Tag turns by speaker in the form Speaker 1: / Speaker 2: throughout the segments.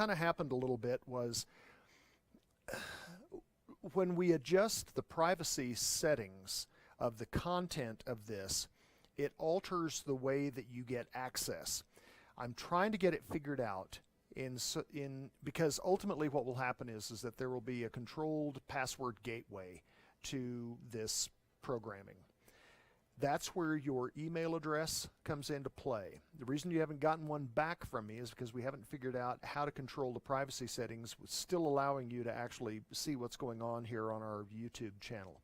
Speaker 1: kind of happened a little bit was when we adjust the privacy settings of the content of this, it alters the way that you get access. I'm trying to get it figured out because ultimately what will happen is that there will be a controlled password gateway to this programming. That's where your email address comes into play. The reason you haven't gotten one back from me is because we haven't figured out how to control the privacy settings, still allowing you to actually see what's going on here on our YouTube channel.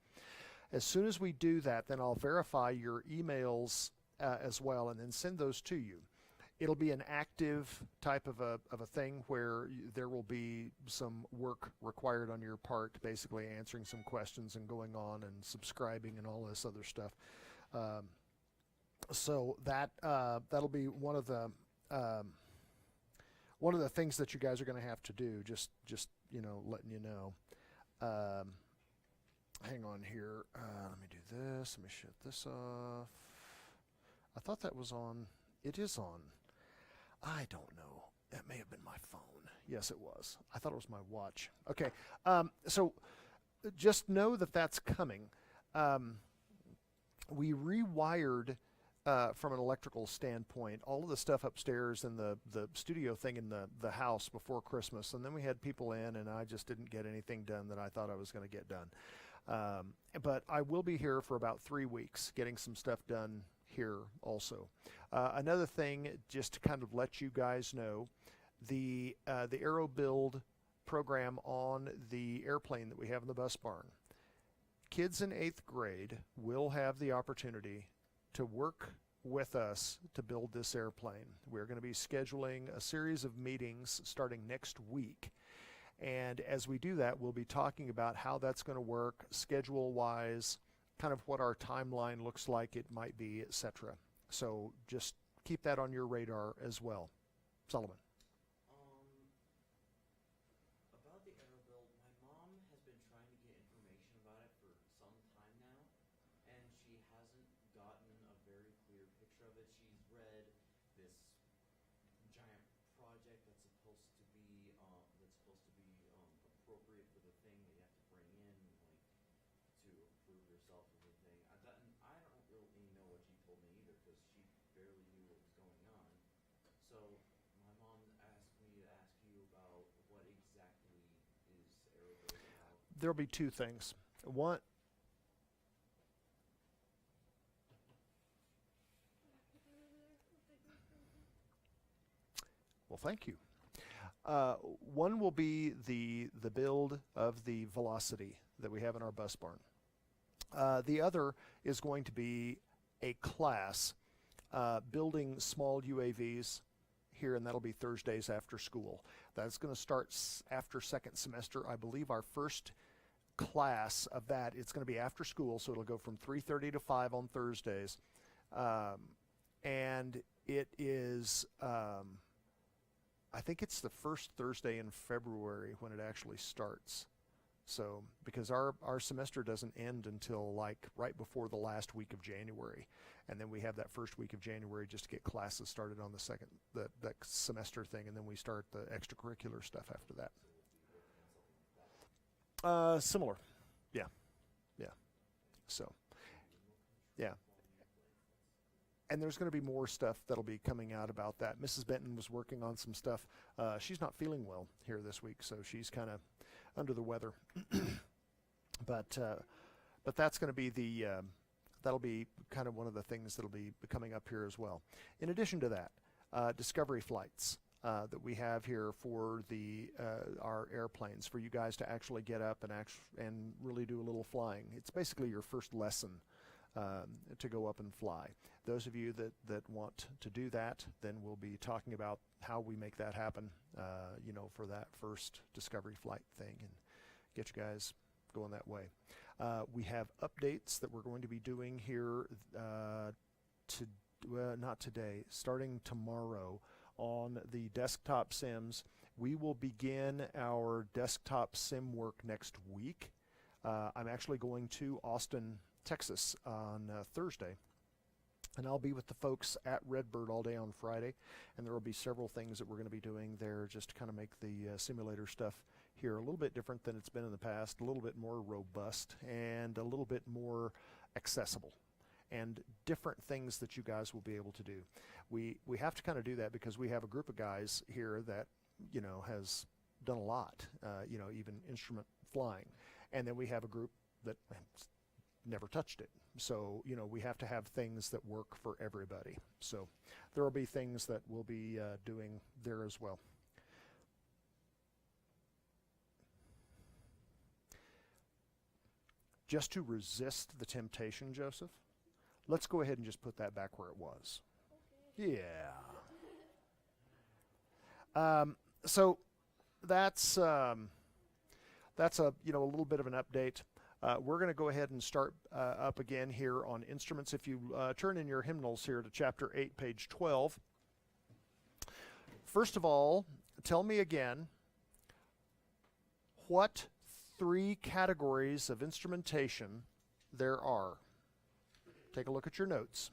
Speaker 1: As soon as we do that, then I'll verify your emails as well and then send those to you. It'll be an active type of a thing where there will be some work required on your part, basically answering some questions and going on and subscribing and all this other stuff. So that'll be one of the things that you guys are going to have to do. Just letting you know. Hang on here. Let me do this. Let me shut this off. I thought that was on. It is on. I don't know. That may have been my phone. Yes, it was. I thought it was my watch. Okay. So just know that that's coming. We rewired from an electrical standpoint all of the stuff upstairs in the studio thing in the house before Christmas, and then we had people in, and I just didn't get anything done that I thought I was going to get done. But I will be here for about 3 weeks getting some stuff done here also. Another thing, just to kind of let you guys know, the Aero Build program on the airplane that we have in the bus barn. Kids in 8th grade will have the opportunity to work with us to build this airplane. We're going to be scheduling a series of meetings starting next week. And as we do that, we'll be talking about how that's going to work schedule-wise, kind of what our timeline looks like it might be, etc. So just keep that on your radar as well. Sullivan.
Speaker 2: About the Aero Build, my mom has been trying to get information about it for some time now, and she hasn't gotten a very clear picture of it. She's read this giant project that's supposed to be appropriate for the thing that you have to bring in, to approve yourself of the thing. I don't really know what she told me either, because she barely knew what was going on. So my mom asked me to ask you about what exactly is Aero Build about.
Speaker 1: There'll be two things. One, well, thank you. One will be the build of the Velocity that we have in our bus barn. The other is going to be a class building small UAVs here, and that'll be Thursdays after school. That's going to start after second semester. I believe our first class of that, it's going to be after school, so it'll go from 3:30 to 5 on Thursdays. And it is... I think it's the first Thursday in February when it actually starts. So, because our semester doesn't end until like right before the last week of January. And then we have that first week of January just to get classes started on the that semester thing, and then we start the extracurricular stuff after that. Similar. Yeah. Yeah. So, yeah. And there's going to be more stuff that'll be coming out about that. Mrs. Benton was working on some stuff. She's not feeling well here this week, so she's kind of under the weather. But that's going to be that'll be kind of one of the things that'll be coming up here as well. In addition to that, discovery flights that we have here for our airplanes, for you guys to actually get up and really do a little flying. It's basically your first lesson. To go up and fly. Those of you that want to do that, then we'll be talking about how we make that happen, for that first discovery flight thing, and get you guys going that way. We have updates that we're going to be doing here not today, starting tomorrow on the desktop sims. We will begin our desktop sim work next week. I'm actually going to Austin, Texas on Thursday And I'll be with the folks at Redbird all day on Friday, and there will be several things that we're going to be doing there just to kind of make the simulator stuff here a little bit different than it's been in the past, a little bit more robust, and a little bit more accessible, and different things that you guys will be able to do. We have to kind of do that because we have a group of guys here that, you know, has done a lot, you know, even instrument flying, and then we have a group that never touched it. So, you know, we have to have things that work for everybody. So there will be things that we'll be doing there as well. Just to resist the temptation, Joseph, let's go ahead and just put that back where it was. Yeah. So that's a, you know, a little bit of an update. We're going to go ahead and start up again here on instruments. If you turn in your hymnals here to chapter 8, page 12. First of all, tell me again what 3 categories of instrumentation there are. Take a look at your notes.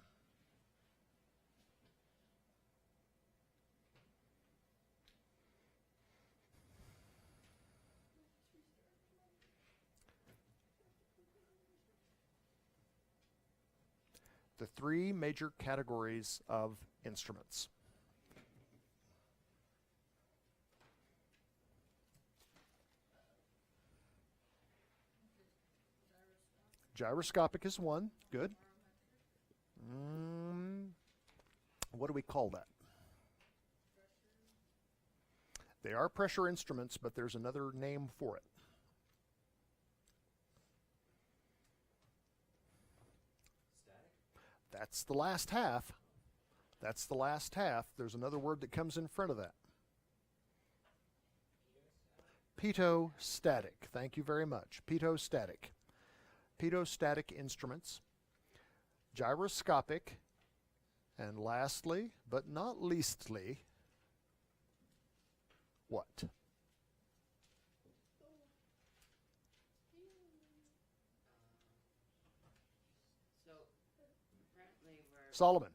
Speaker 1: The 3 major categories of instruments. Gyroscopic is one. Good. What do we call that? They are pressure instruments, but there's another name for it. That's the last half. That's the last half. There's another word that comes in front of that. Pitot-static. Thank you very much. Pitot-static. Pitot-static instruments. Gyroscopic. And lastly, but not leastly, what? Solomon.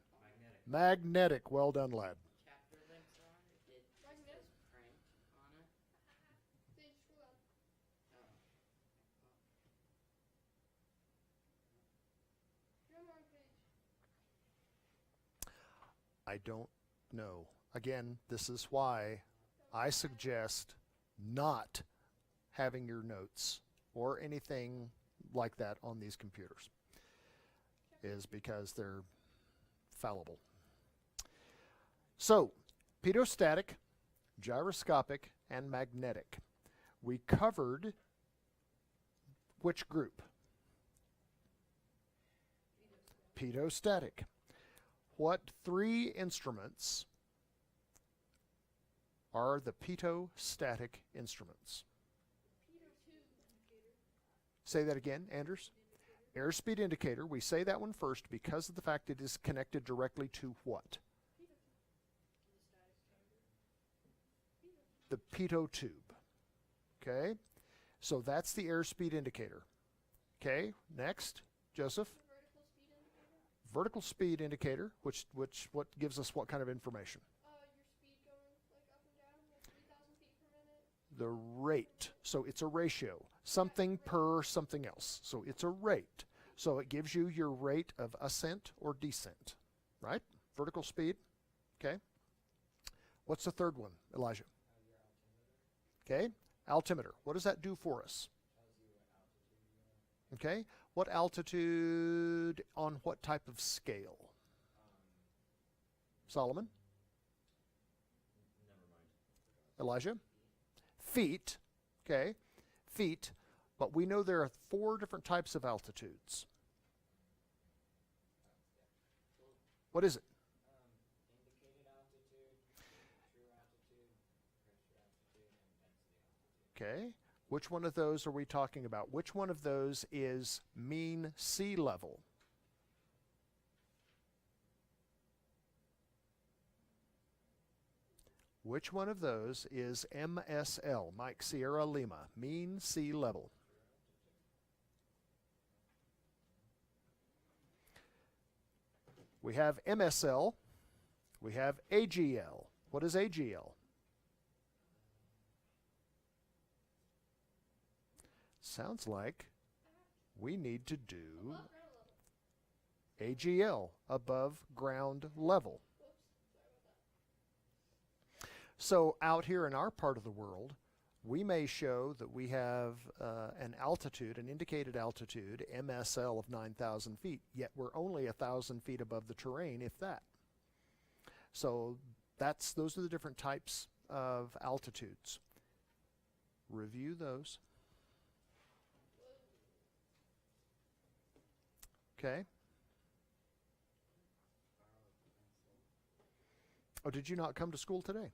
Speaker 1: Magnetic. Well done, lad.
Speaker 3: Chapter links on it. It says crank on it.
Speaker 1: I don't know. Again, this is why I suggest not having your notes or anything like that on these computers, is because they're fallible. So, pitot-static, gyroscopic, and magnetic. We covered which group? Pitot-static. What 3 instruments are the pitot-static instruments? Say that again, Anders. Airspeed indicator. We say that one first because of the fact it is connected directly to what? The pitot tube. Okay? So that's the airspeed indicator. Okay, next, Joseph. Vertical speed indicator, which what gives us what kind of information?
Speaker 4: Your speed going like up and down, like 3,000 feet per minute.
Speaker 1: The rate. So it's a ratio. Something per something else. So it's a rate. So it gives you your rate of ascent or descent, right? Vertical speed. Okay. What's the third one, Elijah? Okay. Altimeter. What does that do for us? Okay. What altitude on what type of scale? Solomon?
Speaker 2: Never mind.
Speaker 1: Elijah? Feet. Okay. Feet. But we know there are 4 different types of altitudes. What is it?
Speaker 3: Indicated altitude, true altitude, pressure altitude, and density altitude.
Speaker 1: Okay. Which one of those are we talking about? Which one of those is mean sea level? Which one of those is MSL, Mike Sierra Lima, mean sea level? We have MSL. We have AGL. What is AGL? Sounds like we need to do
Speaker 4: Above ground level.
Speaker 1: AGL, above ground level.
Speaker 4: Whoops. Sorry about that.
Speaker 1: So out here in our part of the world, we may show that we have an altitude, an indicated altitude, MSL of 9,000 feet, yet we're only 1,000 feet above the terrain, if that. So those are the different types of altitudes. Review those. Okay. Oh, did you not come to school today?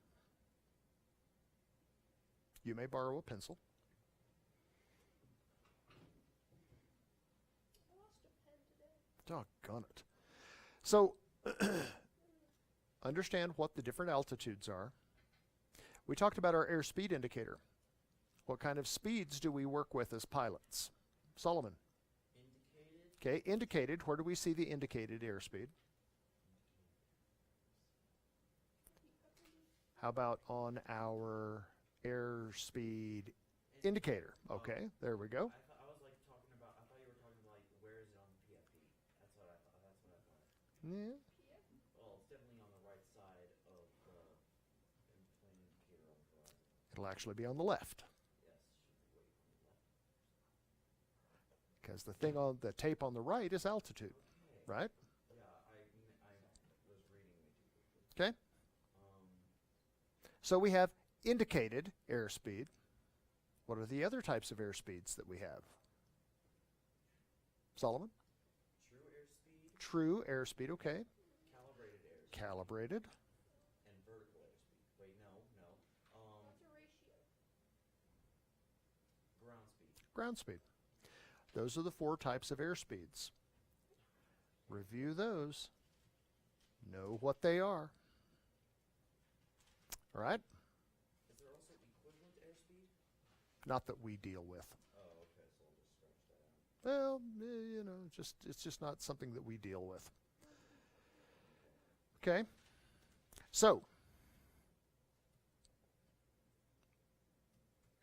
Speaker 1: You may borrow a pencil.
Speaker 4: I lost a pen today.
Speaker 1: Doggone it. So, understand what the different altitudes are. We talked about our airspeed indicator. What kind of speeds do we work with as pilots? Solomon.
Speaker 2: Indicated.
Speaker 1: Okay, indicated. Where do we see the indicated airspeed? How about on our airspeed indicator? Okay, there we go.
Speaker 2: I was like talking about. I thought you were talking like where is it on the PFD? That's what I thought. That's what I thought.
Speaker 1: Yeah.
Speaker 2: Well, it's definitely on the right side of the plane indicator on the horizon.
Speaker 1: It'll actually be on the left,
Speaker 2: Yes, should be way on the left.
Speaker 1: because the thing on the tape on the right is altitude,
Speaker 2: Okay.
Speaker 1: right?
Speaker 2: Yeah, I was reading way too quickly.
Speaker 1: Okay. So we have indicated airspeed. What are the other types of airspeeds that we have? Solomon?
Speaker 2: True airspeed,
Speaker 1: True airspeed, okay.
Speaker 2: calibrated airspeed,
Speaker 1: Calibrated.
Speaker 2: and vertical airspeed. Wait, no.
Speaker 4: What's a ratio?
Speaker 2: Ground speed.
Speaker 1: Ground speed. Those are the 4 types of airspeeds. Review those. Know what they are. All right?
Speaker 2: Is there also equivalent airspeed?
Speaker 1: Not that we deal with.
Speaker 2: Oh, okay. So I'll just scratch that out.
Speaker 1: Well, you know, it's just not something that we deal with. Okay? So,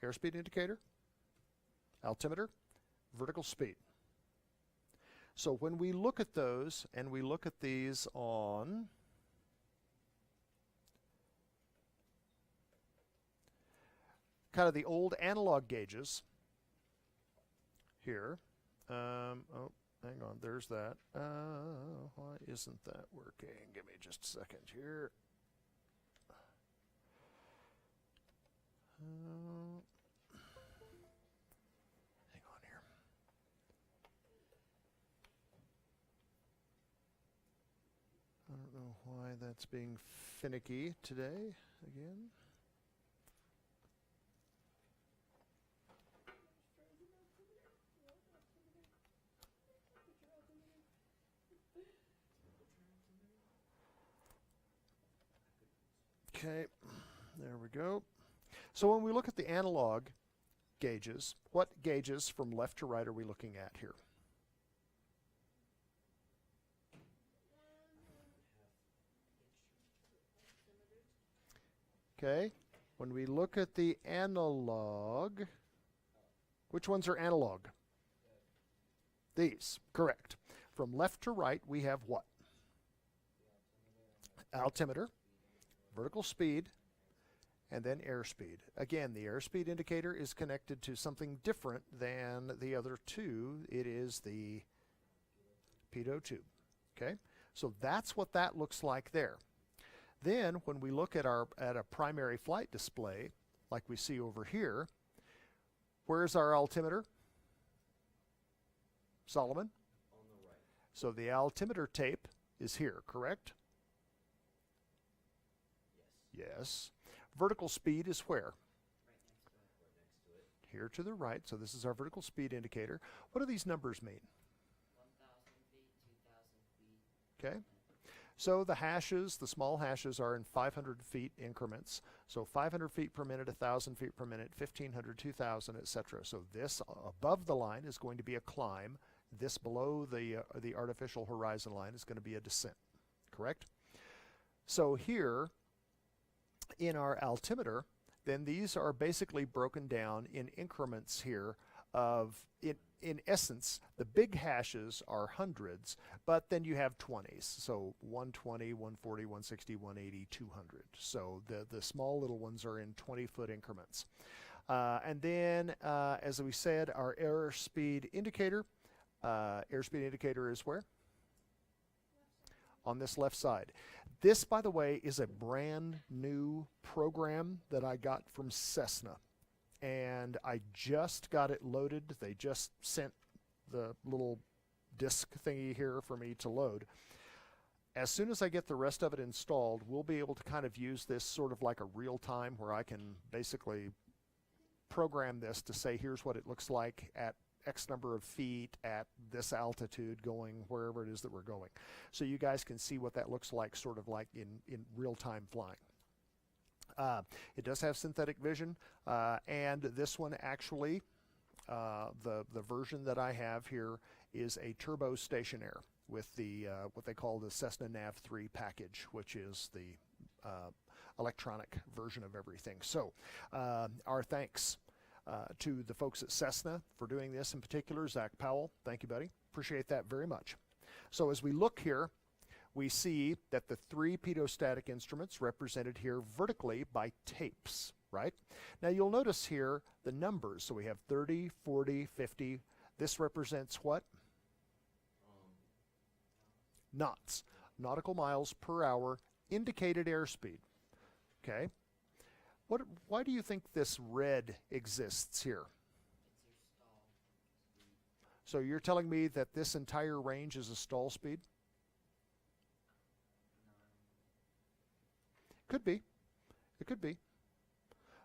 Speaker 1: airspeed indicator, altimeter, vertical speed. So when we look at those, and we look at these on kind of the old analog gauges here. Oh, hang on, there's that. Why isn't that working? Give me just a second here. Hang on here. I don't know why that's being finicky today again. Okay, there we go. So when we look at the analog gauges, what gauges from left to right are we looking at here? Okay, when we look at the analog, which ones are analog? These, correct. From left to right, we have what? Altimeter, vertical speed, and then airspeed. Again, the airspeed indicator is connected to something different than the other two. It is the pitot tube. Okay, so that's what that looks like there. Then, when we look at a primary flight display, like we see over here, where's our altimeter? Solomon?
Speaker 2: On the right.
Speaker 1: So the altimeter tape is here, correct?
Speaker 2: Yes.
Speaker 1: Yes. Vertical speed is where?
Speaker 2: Right next to it.
Speaker 1: Here to the right. So this is our vertical speed indicator. What do these numbers mean?
Speaker 3: 1,000 feet, 2,000 feet.
Speaker 1: Okay. So the hashes, the small hashes, are in 500 feet increments. So 500 feet per minute, 1,000 feet per minute, 1,500, 2,000, etc. So this above the line is going to be a climb. This below the artificial horizon line is going to be a descent. correct? So here in our altimeter, then these are basically broken down in increments here of, in essence, the big hashes are hundreds, but then you have 20s. So 120, 140, 160, 180, 200. So the small little ones are in 20-foot increments. And then, as we said, our airspeed indicator. Airspeed indicator is where? On this left side. This, by the way, is a brand new program that I got from Cessna. And I just got it loaded. They just sent the little disk thingy here for me to load. As soon as I get the rest of it installed, we'll be able to kind of use this sort of like a real time, where I can basically program this to say, here's what it looks like at X number of feet at this altitude going wherever it is that we're going. So you guys can see what that looks like, sort of like in real-time flying. It does have synthetic vision, and this one actually, the version that I have here is a turbo stationaire with the what they call the Cessna Nav 3 package, which is the electronic version of everything. So our thanks to the folks at Cessna for doing this in particular. Zach Powell, thank you, buddy. Appreciate that very much. So as we look here, we see that the 3 pedostatic instruments represented here vertically by tapes, right? Now you'll notice here the numbers. So we have 30, 40, 50. This represents what? Knots. Nautical miles per hour, indicated airspeed. Okay? Why do you think this red exists here?
Speaker 3: It's your stall speed.
Speaker 1: So you're telling me that this entire range is a stall speed? Could be. It could be.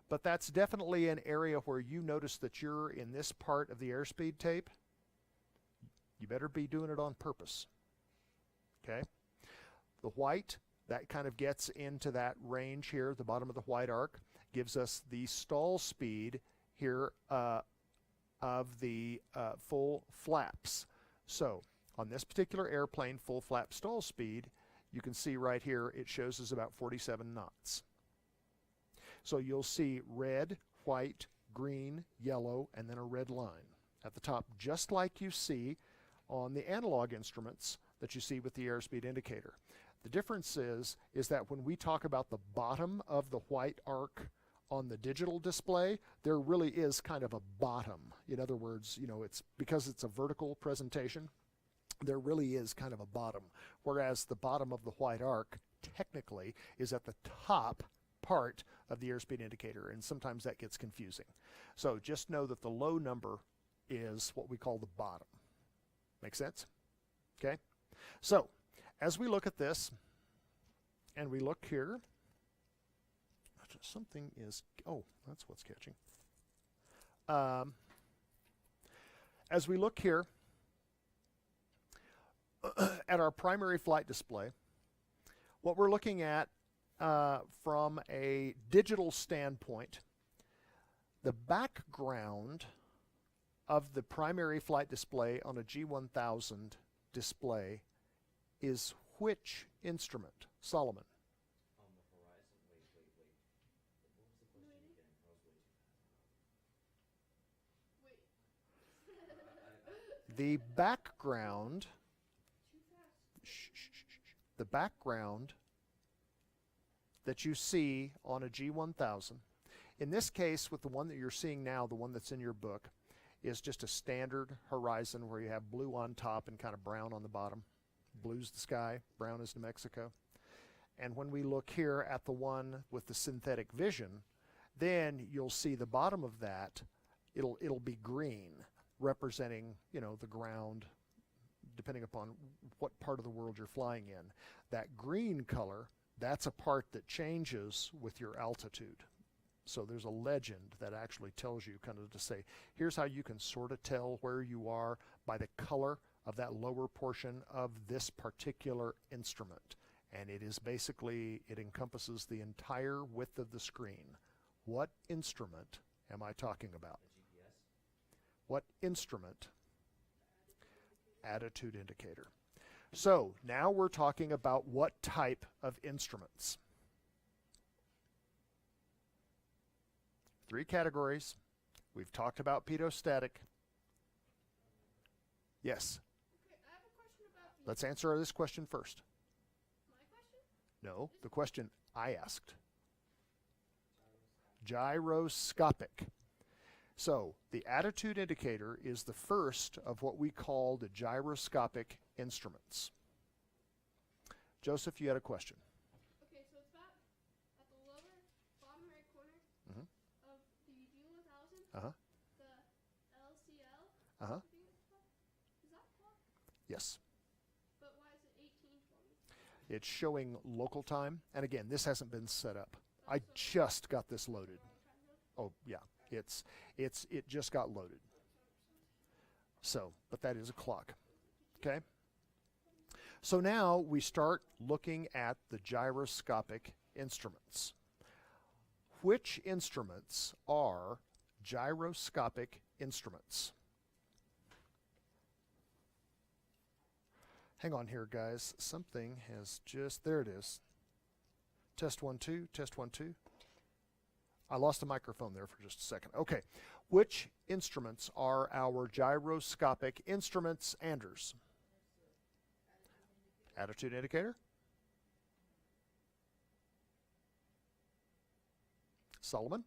Speaker 1: But that's definitely an area where you notice that you're in this part of the airspeed tape. You better be doing it on purpose. Okay? The white, that kind of gets into that range here. The bottom of the white arc gives us the stall speed here of the full flaps. So on this particular airplane, full flap stall speed, you can see right here it shows us about 47 knots. So you'll see red, white, green, yellow, and then a red line at the top, just like you see on the analog instruments that you see with the airspeed indicator. The difference is that when we talk about the bottom of the white arc on the digital display, there really is kind of a bottom. In other words, you know, it's because it's a vertical presentation, there really is kind of a bottom, whereas the bottom of the white arc technically is at the top part of the airspeed indicator, and sometimes that gets confusing. So just know that the low number is what we call the bottom. Make sense? Okay? So as we look at this, and we look here, something is, oh, that's what's catching. As we look here at our primary flight display, what we're looking at from a digital standpoint, the background of the primary flight display on a G1000 display is which instrument? Solomon.
Speaker 2: On the horizon, wait. What was the question again? I was way too fast.
Speaker 4: Wait.
Speaker 1: The background,
Speaker 4: Too fast.
Speaker 1: the background that you see on a G1000, in this case with the one that you're seeing now, the one that's in your book, is just a standard horizon where you have blue on top and kind of brown on the bottom. Blue's the sky, brown is New Mexico. And when we look here at the one with the synthetic vision, then you'll see the bottom of that, it'll be green, representing, you know, the ground, depending upon what part of the world you're flying in. That green color, that's a part that changes with your altitude. So there's a legend that actually tells you, kind of to say, here's how you can sort of tell where you are by the color of that lower portion of this particular instrument. And it is basically, it encompasses the entire width of the screen. What instrument am I talking about?
Speaker 2: The GPS?
Speaker 1: What instrument? Attitude indicator. So now we're talking about what type of instruments. 3 categories. We've talked about pedostatic. Yes.
Speaker 4: Okay, I have a question about the
Speaker 1: Let's answer this question first.
Speaker 4: my question.
Speaker 1: No, the question I asked. Gyroscopic. So the attitude indicator is the first of what we call the gyroscopic instruments. Joseph, you had a question.
Speaker 4: Okay, so it's about at the lower bottom right corner
Speaker 1: Mhm.
Speaker 4: of the G1000.
Speaker 1: Uh-huh.
Speaker 4: The LCL.
Speaker 1: Uh-huh.
Speaker 4: I think it's called. Is that clock?
Speaker 1: Yes.
Speaker 4: But why is it 1820?
Speaker 1: It's showing local time. And again, this hasn't been set up. I just got this loaded.
Speaker 4: Wrong time zone?
Speaker 1: Oh, yeah. It just got loaded. So, but that is a clock. Okay? So now we start looking at the gyroscopic instruments. Which instruments are gyroscopic instruments? Hang on here, guys. Something has just, there it is. Test 1, 2, test 1, 2. I lost the microphone there for just a second. Okay. Which instruments are our gyroscopic instruments, Anders? Attitude indicator? Solomon?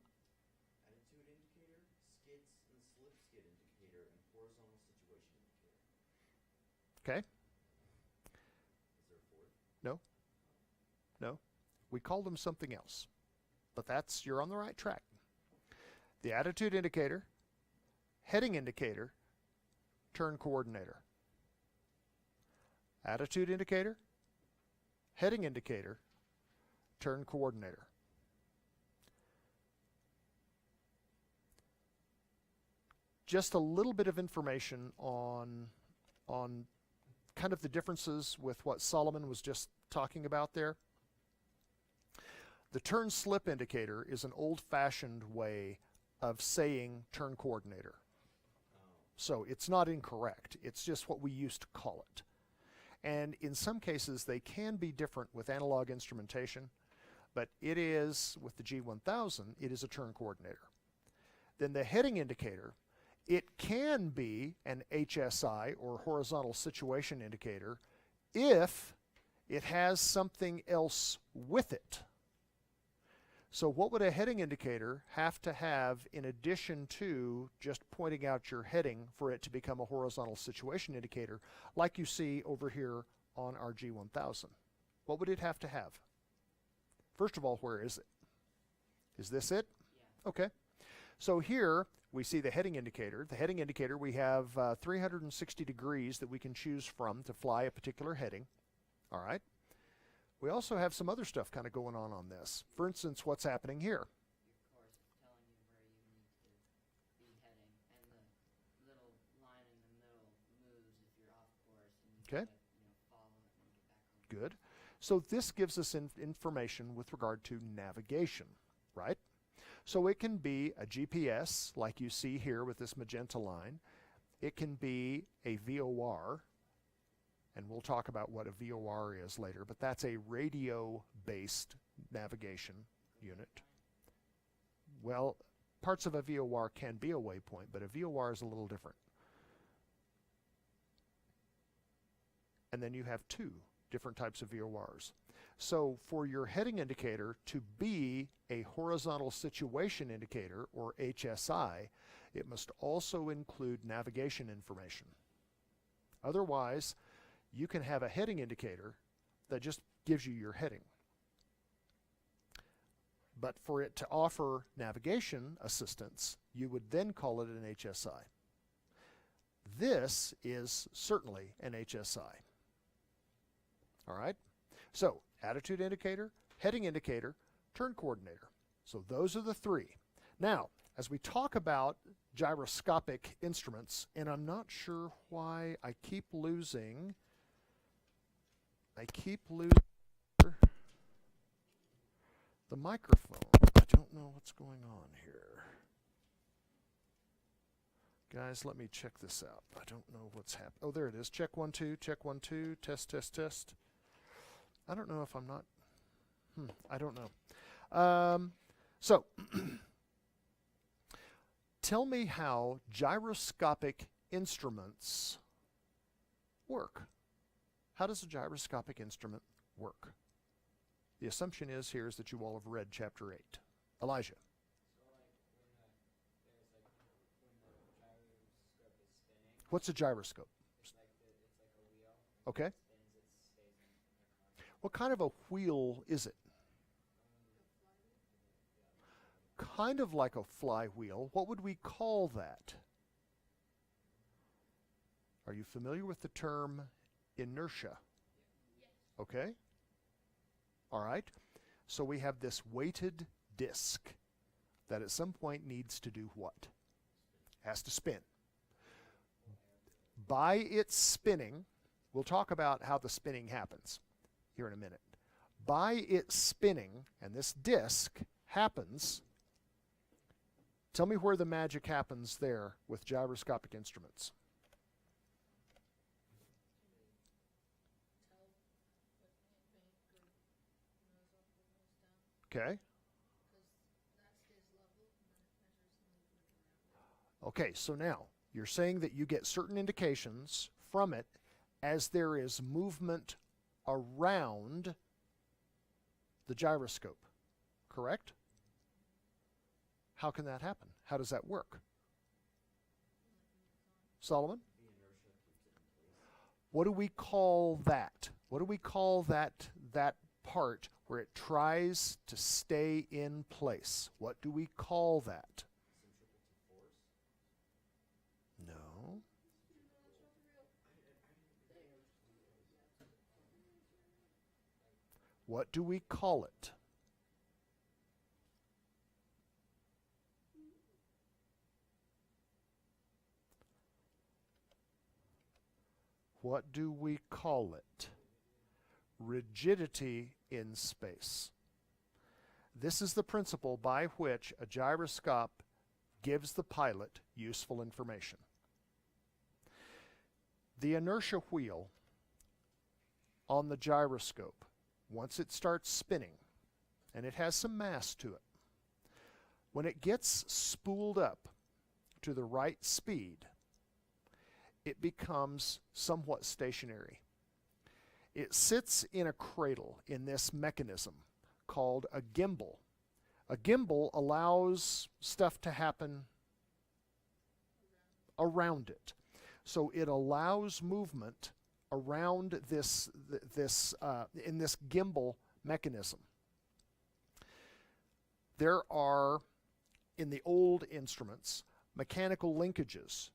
Speaker 2: Attitude indicator, skids and slip skid indicator, and horizontal situation indicator.
Speaker 1: Okay.
Speaker 2: Is there a fourth?
Speaker 1: No. No. We call them something else. But that's, you're on the right track. The attitude indicator, heading indicator, turn coordinator. Attitude indicator, heading indicator, turn coordinator. Just a little bit of information on kind of the differences with what Solomon was just talking about there. The turn slip indicator is an old-fashioned way of saying turn coordinator. So it's not incorrect. It's just what we used to call it. And in some cases, they can be different with analog instrumentation, but it is, with the G1000, it is a turn coordinator. Then the heading indicator, it can be an HSI, or horizontal situation indicator, if it has something else with it. So what would a heading indicator have to have in addition to just pointing out your heading for it to become a horizontal situation indicator, like you see over here on our G1000? What would it have to have? First of all, where is it? Is this it?
Speaker 3: Yeah.
Speaker 1: Okay. So here we see the heading indicator. The heading indicator, we have 360 degrees that we can choose from to fly a particular heading. All right. We also have some other stuff kind of going on this. For instance, what's happening here?
Speaker 3: Your course is telling you where you need to be heading, and the little line in the middle moves if you're off course, and you
Speaker 1: Okay.
Speaker 3: gotta, follow it and get back on.
Speaker 1: Good. So this gives us information with regard to navigation, right? So it can be a GPS, like you see here with this magenta line. It can be a VOR, and we'll talk about what a VOR is later, but that's a radio-based navigation unit. Well, parts of a VOR can be a waypoint, but a VOR is a little different. And then you have 2 different types of VORs. So for your heading indicator to be a horizontal situation indicator, or HSI, it must also include navigation information. Otherwise, you can have a heading indicator that just gives you your heading. But for it to offer navigation assistance, you would then call it an HSI. This is certainly an HSI. All right? So, attitude indicator, heading indicator, turn coordinator. So those are the 3. Now, as we talk about gyroscopic instruments, and I'm not sure why I keep losing the microphone. I don't know what's going on here. Guys, let me check this out. I don't know what's happening. Oh, there it is. Check 1 2, check 1 2, test test test. I don't know if I'm not. I don't know. So, tell me how gyroscopic instruments work. How does a gyroscopic instrument work? The assumption is that you all have read chapter 8. Elijah.
Speaker 5: So like when the gyroscope is spinning,
Speaker 1: What's a gyroscope?
Speaker 5: it's like a wheel.
Speaker 1: Okay.
Speaker 5: It spins, it stays in a constant.
Speaker 1: What kind of a wheel is it? Kind of like a flywheel. What would we call that? Are you familiar with the term inertia? Okay. All right. So we have this weighted disc that at some point needs to do what? Has to spin. By its spinning, we'll talk about how the spinning happens here in a minute. By its spinning, and this disc happens, tell me where the magic happens there with gyroscopic instruments. Okay. Okay, so now you're saying that you get certain indications from it as there is movement around the gyroscope, correct? How can that happen? How does that work? Solomon?
Speaker 2: The inertia keeps it in place.
Speaker 1: What do we call that? What do we call that part where it tries to stay in place? What do we call that?
Speaker 2: Centripetal force.
Speaker 1: No. What do we call it? What do we call it? Rigidity in space. This is the principle by which a gyroscope gives the pilot useful information. The inertia wheel on the gyroscope, once it starts spinning, and it has some mass to it, when it gets spooled up to the right speed, it becomes somewhat stationary. It sits in a cradle in this mechanism called a gimbal. A gimbal allows stuff to happen around it. So it allows movement around this in this gimbal mechanism. There are, in the old instruments, mechanical linkages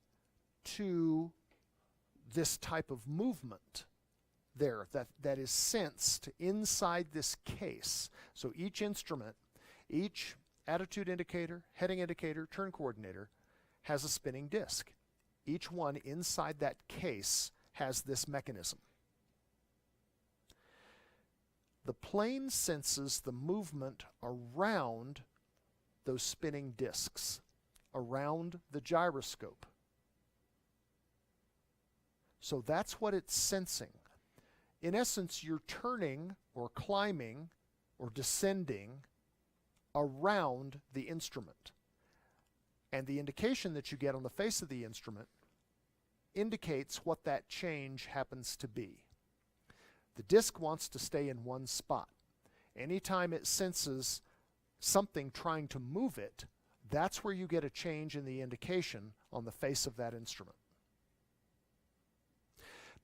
Speaker 1: to this type of movement there that is sensed inside this case. So each instrument, each attitude indicator, heading indicator, turn coordinator has a spinning disc. Each one inside that case has this mechanism. The plane senses the movement around those spinning discs, around the gyroscope. So that's what it's sensing. In essence, you're turning or climbing or descending around the instrument. And the indication that you get on the face of the instrument indicates what that change happens to be. The disc wants to stay in one spot. Anytime it senses something trying to move it, that's where you get a change in the indication on the face of that instrument.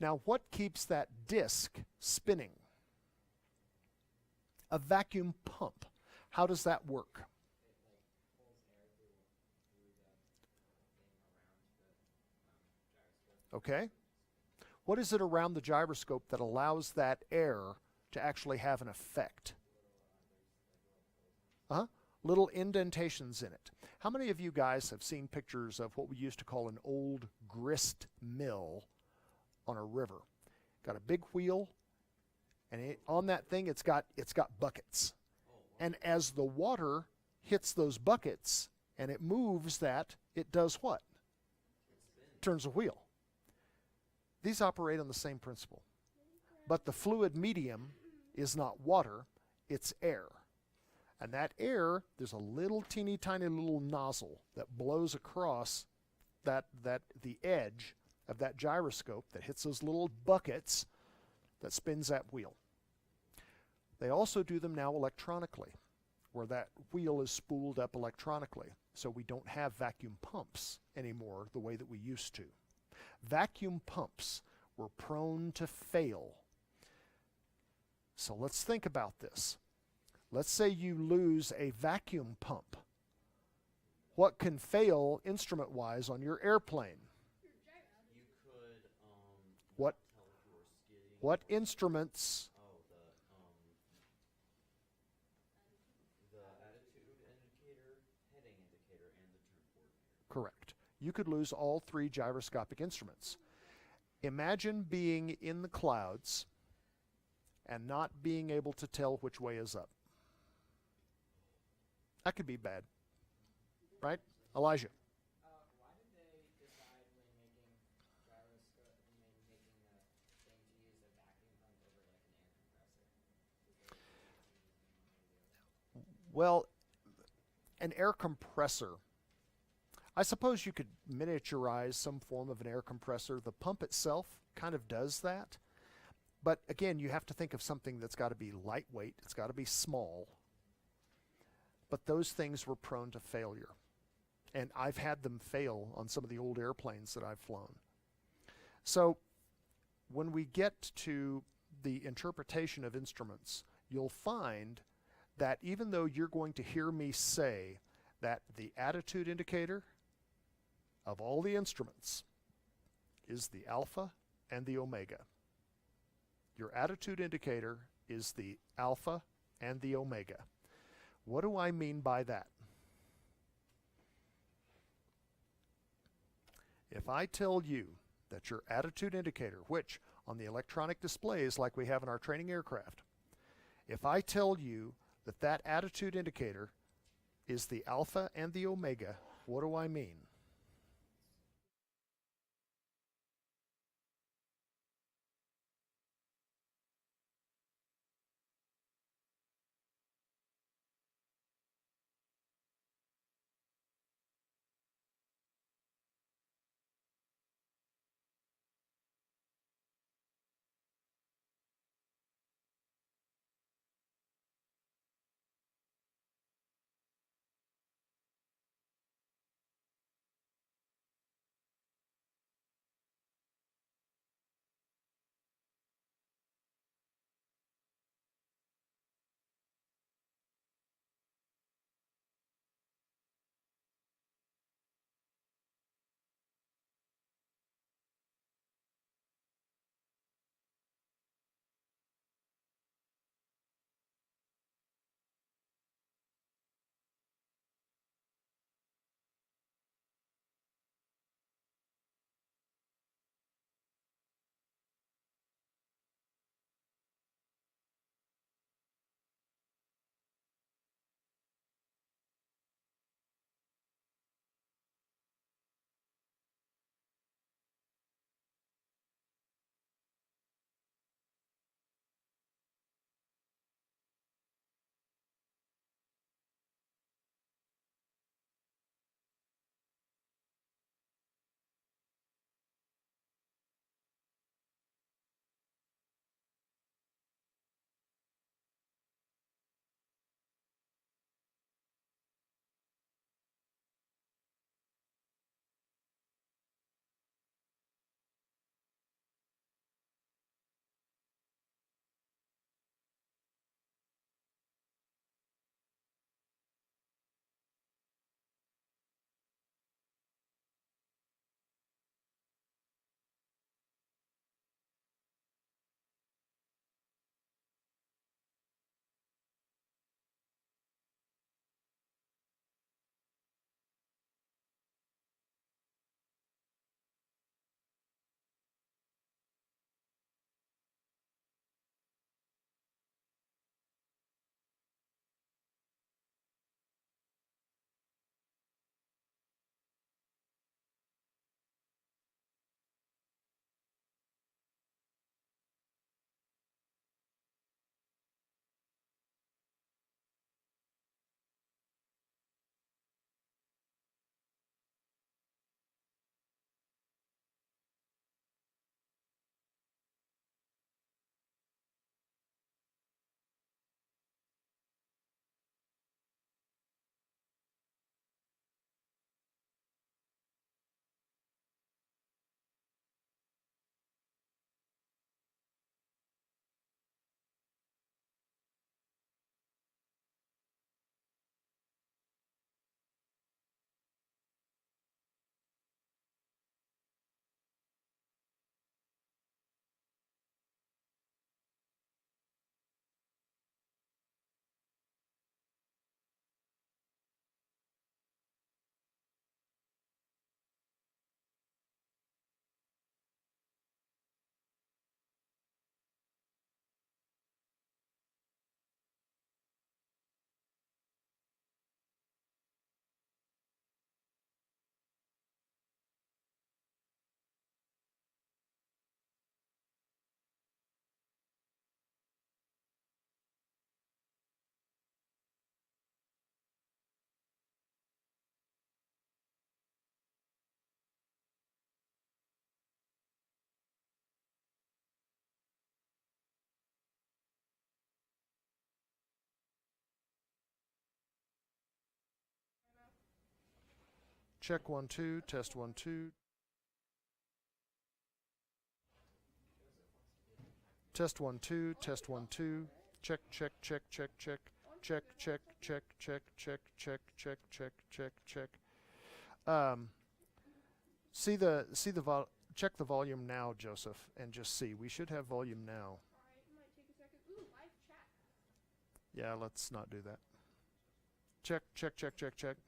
Speaker 1: Now, what keeps that disc spinning? A vacuum pump. How does that work? Okay. What is it around the gyroscope that allows that air to actually have an effect? Little indentations in it. How many of you guys have seen pictures of what we used to call an old grist mill on a river? Got a big wheel, and on that thing it's got buckets. And as the water hits those buckets and it moves that, it does what? turns a wheel. These operate on the same principle. But the fluid medium is not water, it's air. And that air, there's a little teeny tiny little nozzle that blows across the edge of that gyroscope that hits those little buckets that spins that wheel. They also do them now electronically, where that wheel is spooled up electronically. So we don't have vacuum pumps anymore the way that we used to. Vacuum pumps were prone to fail. So let's think about this. Let's say you lose a vacuum pump. What can fail instrument-wise on your airplane?
Speaker 2: You could
Speaker 1: What
Speaker 2: tell if you were skidding.
Speaker 1: what instruments?
Speaker 2: Oh, the attitude indicator, heading indicator, and the turn coordinator.
Speaker 1: Correct. You could lose all three gyroscopic instruments. Imagine being in the clouds and not being able to tell which way is up. That could be bad. Right? Elijah.
Speaker 5: Why did they decide when making gyroscope and then making the thing to use a vacuum pump over like an air compressor? Did they choose one over the other?
Speaker 1: Well, an air compressor. I suppose you could miniaturize some form of an air compressor. The pump itself kind of does that. But again, you have to think of something that's got to be lightweight. It's got to be small. But those things were prone to failure. And I've had them fail on some of the old airplanes that I've flown. So when we get to the interpretation of instruments, you'll find that even though you're going to hear me say that the attitude indicator of all the instruments is the alpha and the omega. Your attitude indicator is the alpha and the omega. What do I mean by that? If I tell you that your attitude indicator, which on the electronic displays like we have in our training aircraft, if I tell you that that attitude indicator is the alpha and the omega, what do I mean? Check 1 2. Test 1 2. Test 1 2. Test 1 2. Check check check check check. Check check check check check check check check check check. Check the volume now, Joseph, and just see. We should have volume now.
Speaker 4: Alright, it might take a second. Ooh, live chat.
Speaker 1: Yeah, let's not do that. Check check check check check.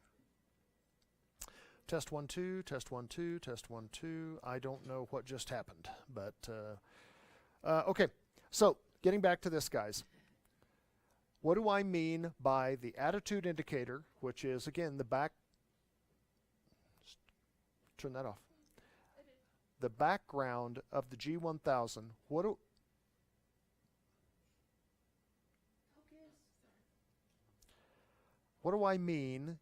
Speaker 1: Test 1 2. Test 1 2. Test 1 2. I don't know what just happened, but okay. So getting back to this, guys. What do I mean by the attitude indicator, which is, again, the back... Turn that off. The background of the G1000. What do I mean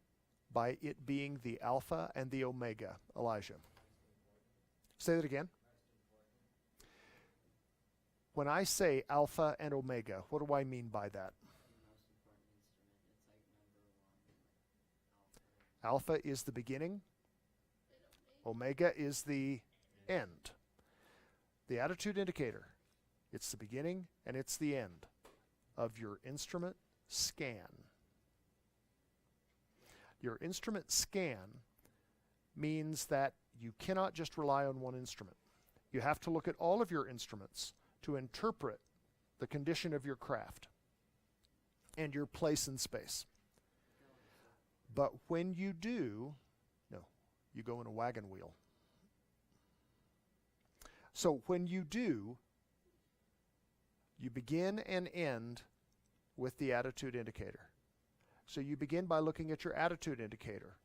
Speaker 1: by it being the alpha and the omega, Elijah? Say that again. When I say alpha and omega, what do I mean by that? Alpha is the beginning. Omega is the end. The attitude indicator, it's the beginning and it's the end of your instrument scan. Your instrument scan means that you cannot just rely on one instrument. You have to look at all of your instruments to interpret the condition of your craft and your place in space. But when you do, no, you go in a wagon wheel. So when you do, you begin and end with the attitude indicator. So you begin by looking at your attitude indicator,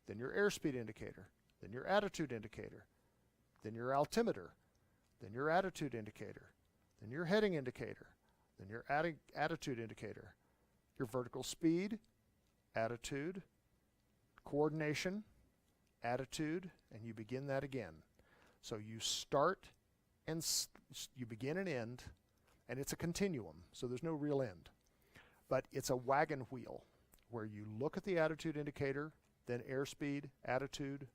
Speaker 1: then your airspeed indicator, then your attitude indicator, then your altimeter, then your attitude indicator, then your heading indicator, then your attitude indicator, your vertical speed, attitude, coordination, attitude, and you begin that again. So you start and you begin and end, and it's a continuum, so there's no real end. But it's a wagon wheel where you look at the attitude indicator, then airspeed, attitude,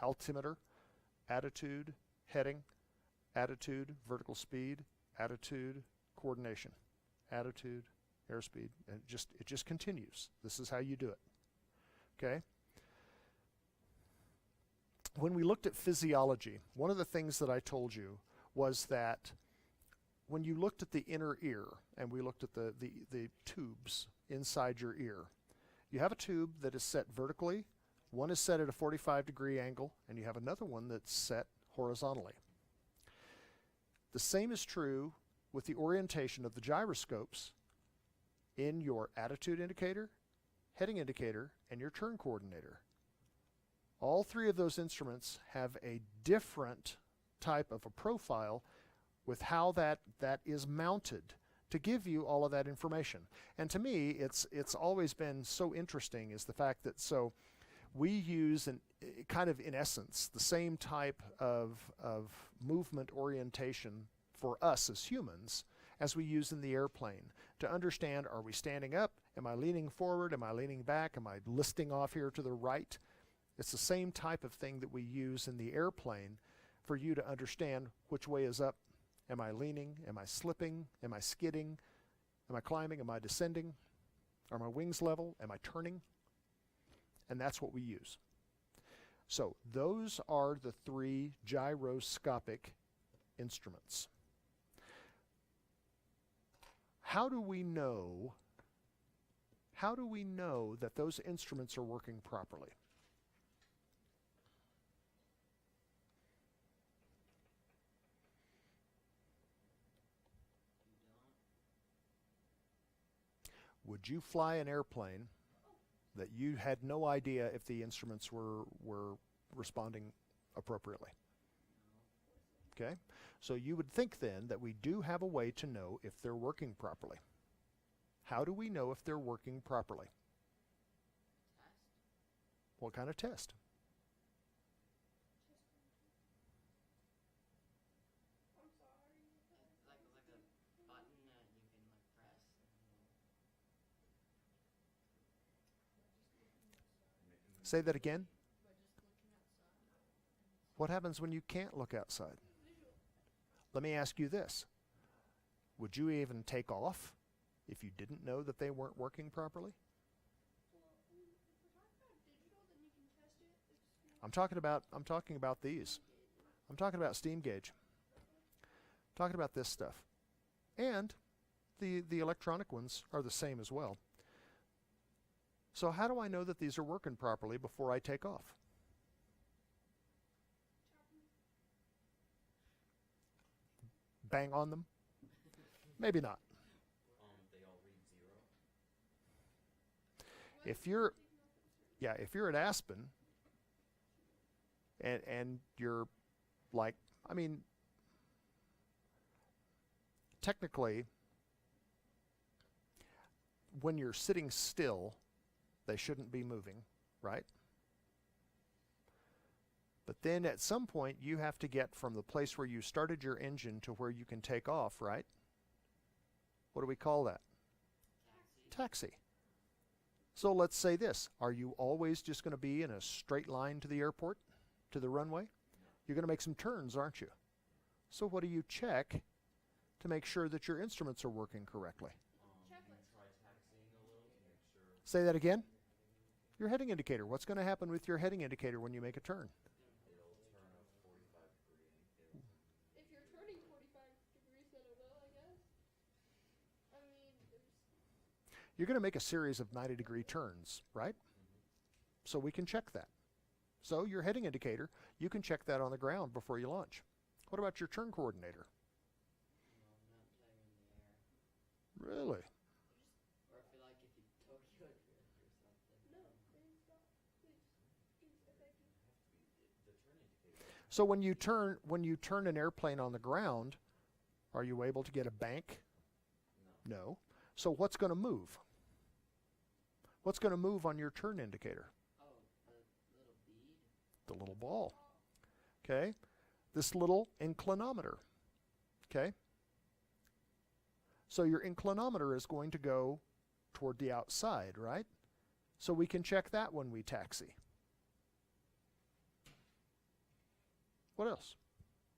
Speaker 1: altimeter, attitude, heading, attitude, vertical speed, attitude, coordination, attitude, airspeed, and it just continues. This is how you do it. Okay? When we looked at physiology, one of the things that I told you was that when you looked at the inner ear, and we looked at the tubes inside your ear, you have a tube that is set vertically, one is set at a 45-degree angle, and you have another one that's set horizontally. The same is true with the orientation of the gyroscopes in your attitude indicator, heading indicator, and your turn coordinator. All three of those instruments have a different type of a profile with how that is mounted to give you all of that information. And to me, it's always been so interesting is the fact that so we use kind of in essence the same type of movement orientation for us as humans as we use in the airplane to understand, are we standing up? Am I leaning forward? Am I leaning back? Am I listing off here to the right? It's the same type of thing that we use in the airplane for you to understand which way is up. Am I leaning? Am I slipping? Am I skidding? Am I climbing? Am I descending? Are my wings level? Am I turning? And that's what we use. So those are the three gyroscopic instruments. How do we know that those instruments are working properly? Would you fly an airplane that you had no idea if the instruments were responding appropriately? Okay, so you would think then that we do have a way to know if they're working properly. How do we know if they're working properly?
Speaker 3: Test.
Speaker 1: What kind of test?
Speaker 4: I'm sorry.
Speaker 3: It's like a button that you can like press.
Speaker 1: Say that again. What happens when you can't look outside?
Speaker 4: Visual.
Speaker 1: Let me ask you this. Would you even take off if you didn't know that they weren't working properly?
Speaker 4: Well, I mean, if we're talking about digital, then you can test it. It's
Speaker 1: I'm talking about these. I'm talking about steam gauge. Talking about this stuff. And the electronic ones are the same as well. So how do I know that these are working properly before I take off? Bang on them? Maybe not.
Speaker 2: They all read 0.
Speaker 1: If you're at Aspen and you're like, I mean, technically, when you're sitting still, they shouldn't be moving, right? But then at some point, you have to get from the place where you started your engine to where you can take off, right? What do we call that? Taxi. So let's say this. Are you always just going to be in a straight line to the airport, to the runway? You're going to make some turns, aren't you? So what do you check to make sure that your instruments are working correctly?
Speaker 2: You try taxiing a little to make sure.
Speaker 1: Say that again. Your heading indicator. What's going to happen with your heading indicator when you make a turn?
Speaker 2: It'll turn a 45 degree.
Speaker 4: If you're turning 45 degrees, then it will, I guess. I mean,
Speaker 1: You're going to make a series of 90-degree turns, right? So we can check that. So your heading indicator, you can check that on the ground before you launch. What about your turn coordinator?
Speaker 3: No, not until you're in the air.
Speaker 1: Really?
Speaker 3: Or if you like, if you Tokyo drift or something.
Speaker 4: no, please stop. Please, I beg you.
Speaker 2: The turn indicator.
Speaker 1: So when you turn an airplane on the ground, are you able to get a bank?
Speaker 2: No.
Speaker 1: No. So what's going to move? What's going to move on your turn indicator?
Speaker 3: Oh, the little bead?
Speaker 1: The little ball. Okay? This little inclinometer. Okay? So your inclinometer is going to go toward the outside, right? So we can check that when we taxi. What else?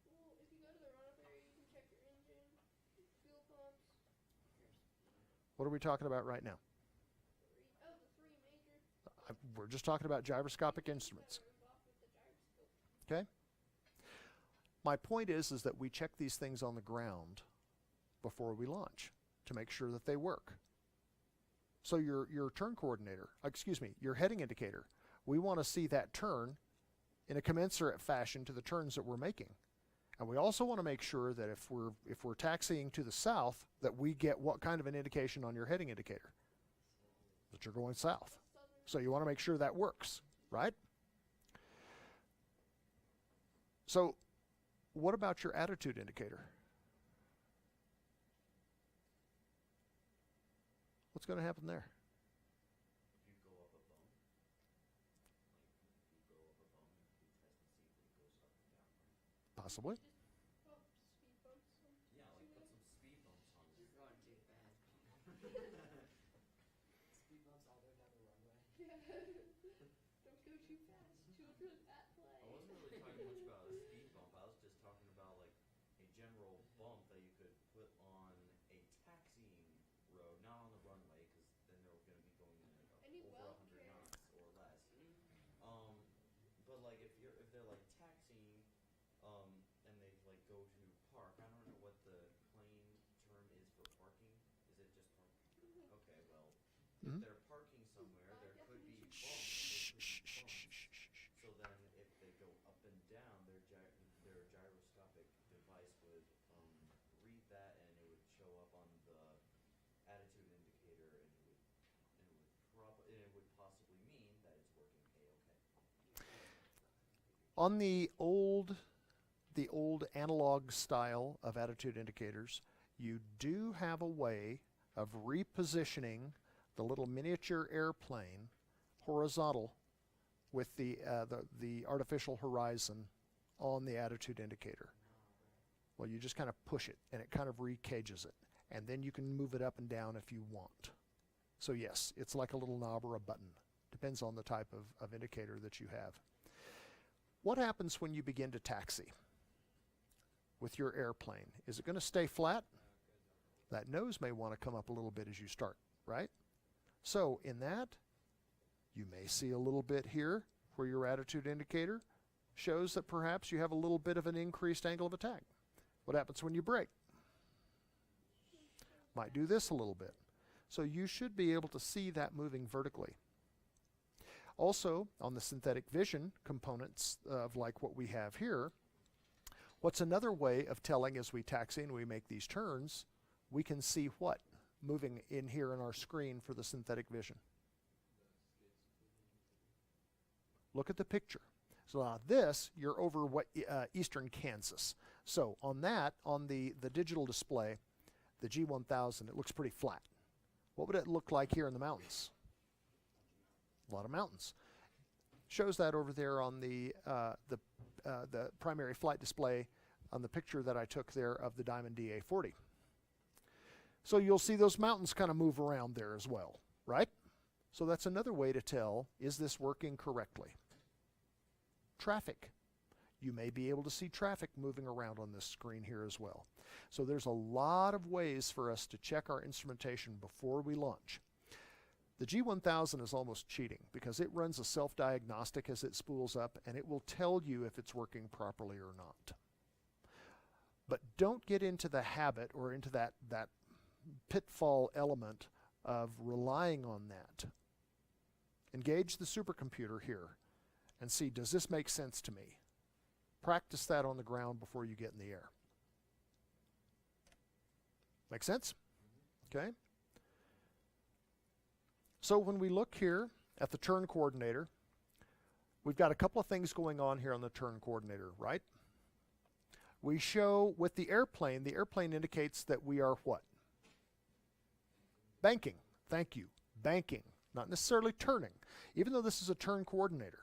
Speaker 4: Well, if you go to the run-up area, you can check your engine, fuel pumps,
Speaker 1: What are we talking about right now?
Speaker 4: the three major
Speaker 1: We're just talking about gyroscopic instruments.
Speaker 4: that are involved with the gyroscope.
Speaker 1: Okay? My point is that we check these things on the ground before we launch to make sure that they work. So your turn coordinator, your heading indicator, we want to see that turn in a commensurate fashion to the turns that we're making. And we also want to make sure that if we're taxiing to the south, that we get what kind of an indication on your heading indicator? That you're going south. So you want to make sure that works, right? So what about your attitude indicator? What's going to happen there?
Speaker 2: If you go up a bump, like if you go up a bump, you test to see if it goes up and down, right?
Speaker 1: Possibly.
Speaker 4: Pump speed bumps.
Speaker 2: Yeah, like put some speed bumps on
Speaker 3: You're
Speaker 2: it.
Speaker 3: going too fast.
Speaker 5: Speed bumps all the way down the runway.
Speaker 4: Yeah. Don't go too fast. Children at play.
Speaker 2: I wasn't really talking much about a speed bump. I was just talking about like a general bump that you could put on a taxiing road, not on the runway, because then they're going to be going in at
Speaker 4: Any
Speaker 2: over
Speaker 4: well
Speaker 2: 100
Speaker 4: care.
Speaker 2: knots or less. But like if they're like taxiing, and they like go to park. I don't know what the plain term is for parking. Is it just parking? Okay, well, if
Speaker 1: Mhm.
Speaker 2: they're parking somewhere, there could be bumps.
Speaker 1: Shh,
Speaker 2: There could
Speaker 1: shh,
Speaker 2: be
Speaker 1: shh,
Speaker 2: bumps.
Speaker 1: shh, shh, shh.
Speaker 2: So then, if they go up and down, their gyroscopic device would read that, and it would show up on the attitude indicator, and it would possibly mean that it's working a-okay.
Speaker 1: On the old analog style of attitude indicators, you do have a way of repositioning the little miniature airplane horizontal with the artificial horizon on the attitude indicator. Well, you just kind of push it, and it kind of recages it, and then you can move it up and down if you want. So yes, it's like a little knob or a button. Depends on the type of indicator that you have. What happens when you begin to taxi with your airplane? Is it going to stay flat? That nose may want to come up a little bit as you start, right? So in that, you may see a little bit here where your attitude indicator shows that perhaps you have a little bit of an increased angle of attack. What happens when you brake? Might do this a little bit. So you should be able to see that moving vertically. Also, on the synthetic vision components of like what we have here, what's another way of telling as we taxi and we make these turns, we can see what moving in here in our screen for the synthetic vision. Look at the picture. So now this, you're over what eastern Kansas. So on that, on the digital display, the G1000, it looks pretty flat. What would it look like here in the mountains? A lot of mountains. Shows that over there on the primary flight display on the picture that I took there of the Diamond DA40. So you'll see those mountains kind of move around there as well, right? So that's another way to tell, is this working correctly? Traffic. You may be able to see traffic moving around on this screen here as well. So there's a lot of ways for us to check our instrumentation before we launch. The G1000 is almost cheating because it runs a self-diagnostic as it spools up, and it will tell you if it's working properly or not. But don't get into the habit or into that pitfall element of relying on that. Engage the supercomputer here and see, does this make sense to me? Practice that on the ground before you get in the air. Make sense? Okay. So when we look here at the turn coordinator, we've got a couple of things going on here on the turn coordinator, right? We show with the airplane indicates that we are what? Banking. Thank you. Banking. Not necessarily turning. Even though this is a turn coordinator,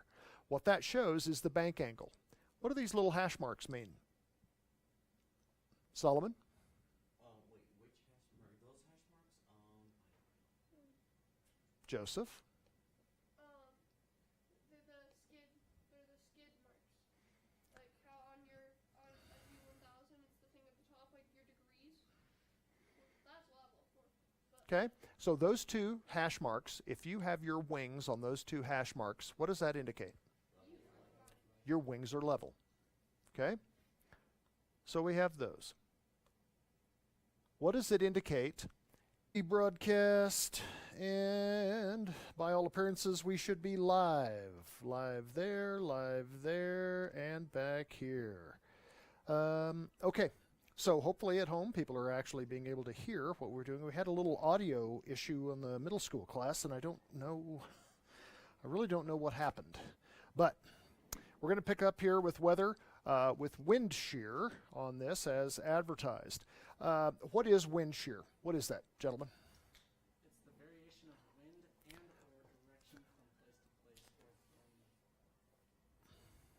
Speaker 1: what that shows is the bank angle. What do these little hash marks mean? Solomon?
Speaker 2: Wait, which hash mark? Those hash marks?
Speaker 1: Joseph?
Speaker 4: They're the skid marks. Like how on a G1000 it's the thing at the top, like your degrees. That's level.
Speaker 1: Okay, so those two hash marks, if you have your wings on those two hash marks, what does that indicate? Your wings are level. Okay? So we have those. What does it indicate? Broadcast, and by all appearances we should be live. Live there, and back here. Okay, so hopefully at home people are actually being able to hear what we're doing. We had a little audio issue in the middle school class, and I really don't know what happened. But we're going to pick up here with weather, with wind shear on this as advertised. What is wind shear? What is that, gentlemen?
Speaker 5: It's the variation of wind and or direction from place to place or from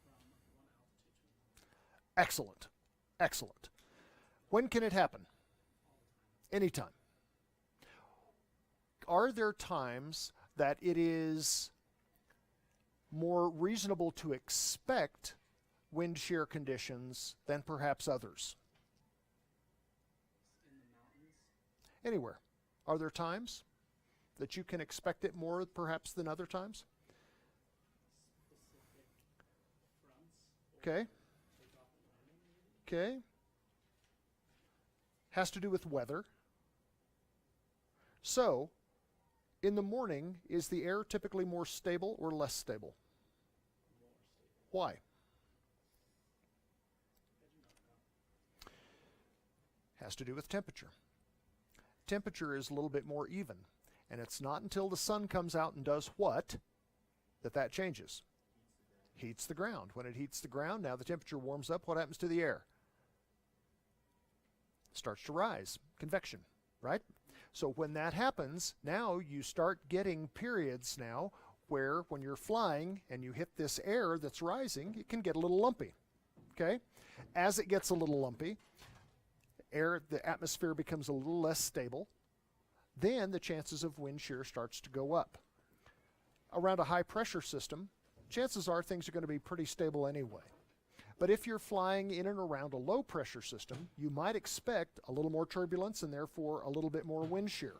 Speaker 5: one altitude to another.
Speaker 1: Excellent. Excellent. When can it happen? Anytime. Are there times that it is more reasonable to expect wind shear conditions than perhaps others?
Speaker 5: In the mountains,
Speaker 1: Anywhere. Are there times that you can expect it more perhaps than other times?
Speaker 5: specific fronts,
Speaker 1: Okay.
Speaker 5: takeoff and landing, maybe?
Speaker 1: Okay. Has to do with weather. So, in the morning, is the air typically more stable or less stable?
Speaker 5: More stable.
Speaker 1: Why?
Speaker 5: I do not know.
Speaker 1: Has to do with temperature. Temperature is a little bit more even, and it's not until the sun comes out and does what that changes. Heats the ground. When it heats the ground, now the temperature warms up. What happens to the air? Starts to rise. Convection, right? So when that happens, now you start getting periods now where when you're flying and you hit this air that's rising, it can get a little lumpy. Okay? As it gets a little lumpy, the atmosphere becomes a little less stable, then the chances of wind shear starts to go up. Around a high pressure system, chances are things are going to be pretty stable anyway. But if you're flying in and around a low pressure system, you might expect a little more turbulence and therefore a little bit more wind shear.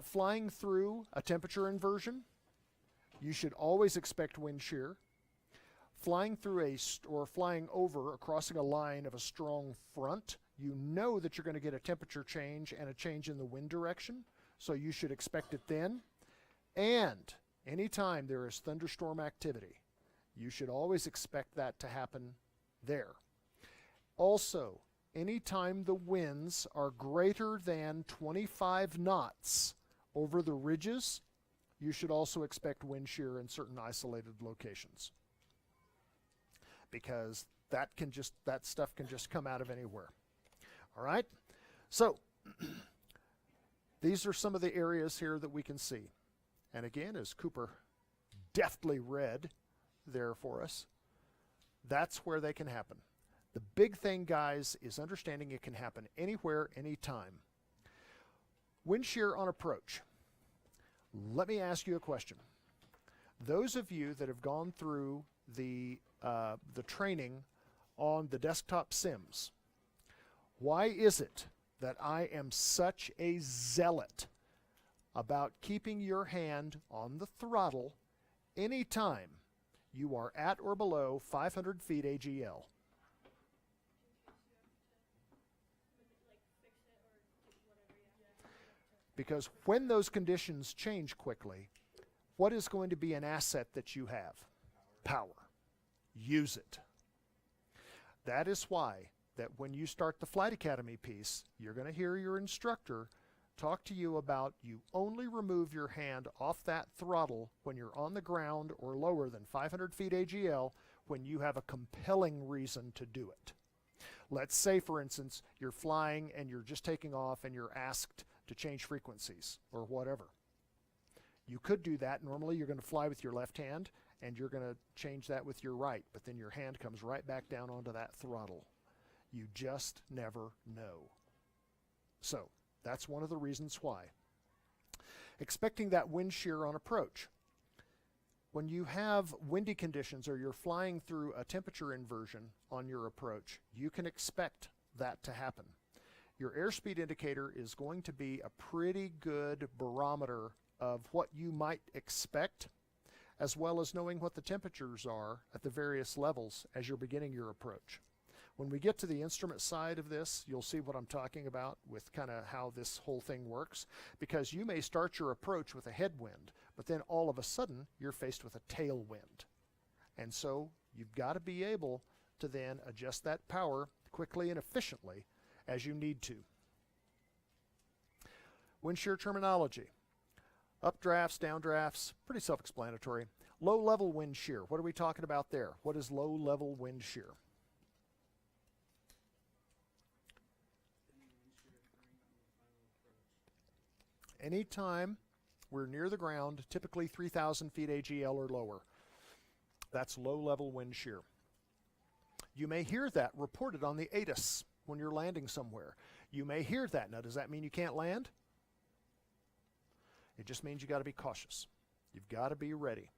Speaker 1: Flying through a temperature inversion, you should always expect wind shear. Flying through or flying over or crossing a line of a strong front, you know that you're going to get a temperature change and a change in the wind direction, so you should expect it then. And anytime there is thunderstorm activity, you should always expect that to happen there. Also, anytime the winds are greater than 25 knots over the ridges, you should also expect wind shear in certain isolated locations, because that stuff can just come out of anywhere. All right? So these are some of the areas here that we can see. And again, as Cooper deftly read there for us, that's where they can happen. The big thing, guys, is understanding it can happen anywhere, anytime. Wind shear on approach. Let me ask you a question. Those of you that have gone through the training on the desktop sims, why is it that I am such a zealot about keeping your hand on the throttle anytime you are at or below 500 feet AGL? Because when those conditions change quickly, what is going to be an asset that you have? Power. Use it. That is why that when you start the Flight Academy piece, you're going to hear your instructor talk to you about you only remove your hand off that throttle when you're on the ground or lower than 500 feet AGL when you have a compelling reason to do it. Let's say, for instance, you're flying and you're just taking off and you're asked to change frequencies or whatever. You could do that. Normally you're going to fly with your left hand and you're going to change that with your right, but then your hand comes right back down onto that throttle. You just never know. So that's one of the reasons why. Expecting that wind shear on approach. When you have windy conditions or you're flying through a temperature inversion on your approach, you can expect that to happen. Your airspeed indicator is going to be a pretty good barometer of what you might expect, as well as knowing what the temperatures are at the various levels as you're beginning your approach. When we get to the instrument side of this, you'll see what I'm talking about with kind of how this whole thing works, because you may start your approach with a headwind, but then all of a sudden you're faced with a tailwind. And so you've got to be able to then adjust that power quickly and efficiently as you need to. Wind shear terminology. Updrafts, downdrafts, pretty self-explanatory. Low-level wind shear. What are we talking about there? What is low-level wind shear? Anytime we're near the ground, typically 3,000 feet AGL or lower, that's low-level wind shear. You may hear that reported on the ATIS when you're landing somewhere. You may hear that. Now, does that mean you can't land? It just means you got to be cautious. You've got to be ready.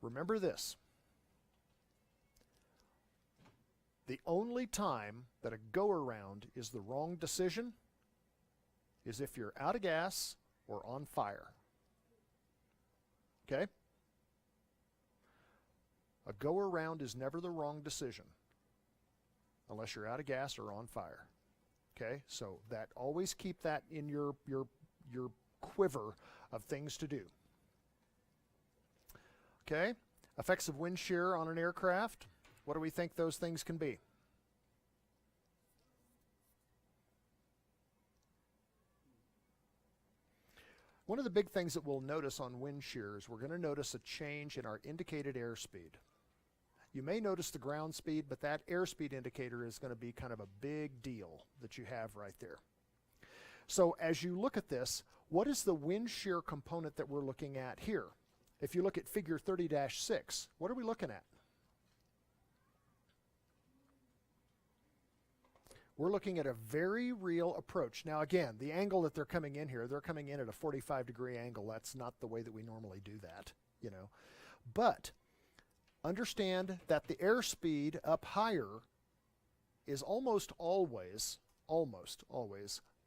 Speaker 1: Remember this. The only time that a go-around is the wrong decision is if you're out of gas or on fire. Okay? A go-around is never the wrong decision unless you're out of gas or on fire. Okay? So that always keep that in your quiver of things to do. Okay? Effects of wind shear on an aircraft. What do we think those things can be? One of the big things that we'll notice on wind shear is we're going to notice a change in our indicated airspeed. You may notice the ground speed, but that airspeed indicator is going to be kind of a big deal that you have right there. So as you look at this, what is the wind shear component that we're looking at here? If you look at figure 30-6, what are we looking at? We're looking at a very real approach. Now, again, the angle that they're coming in here, they're coming in at a 45-degree angle. That's not the way that we normally do that, you know. But understand that the airspeed up higher is almost always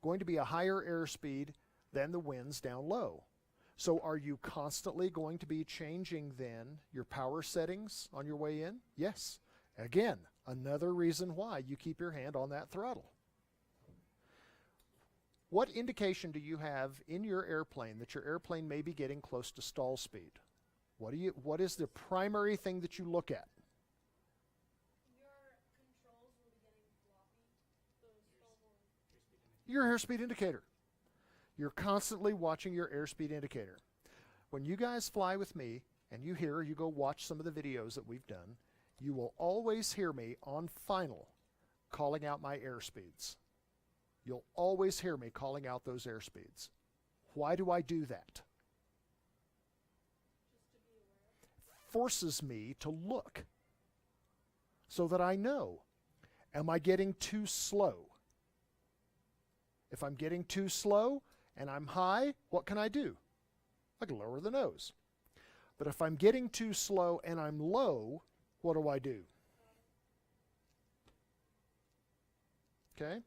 Speaker 1: going to be a higher airspeed than the winds down low. So are you constantly going to be changing then your power settings on your way in? Yes. Again, another reason why you keep your hand on that throttle. What indication do you have in your airplane that your airplane may be getting close to stall speed? What is the primary thing that you look at?
Speaker 4: Your controls will be getting floppy. Those stall horns.
Speaker 1: Your airspeed indicator. You're constantly watching your airspeed indicator. When you guys fly with me and you go watch some of the videos that we've done, you will always hear me on final calling out my airspeeds. You'll always hear me calling out those airspeeds. Why do I do that?
Speaker 4: Just to be aware.
Speaker 1: Forces me to look so that I know, am I getting too slow? If I'm getting too slow and I'm high, what can I do? I can lower the nose. But if I'm getting too slow and I'm low, what do I do? Okay?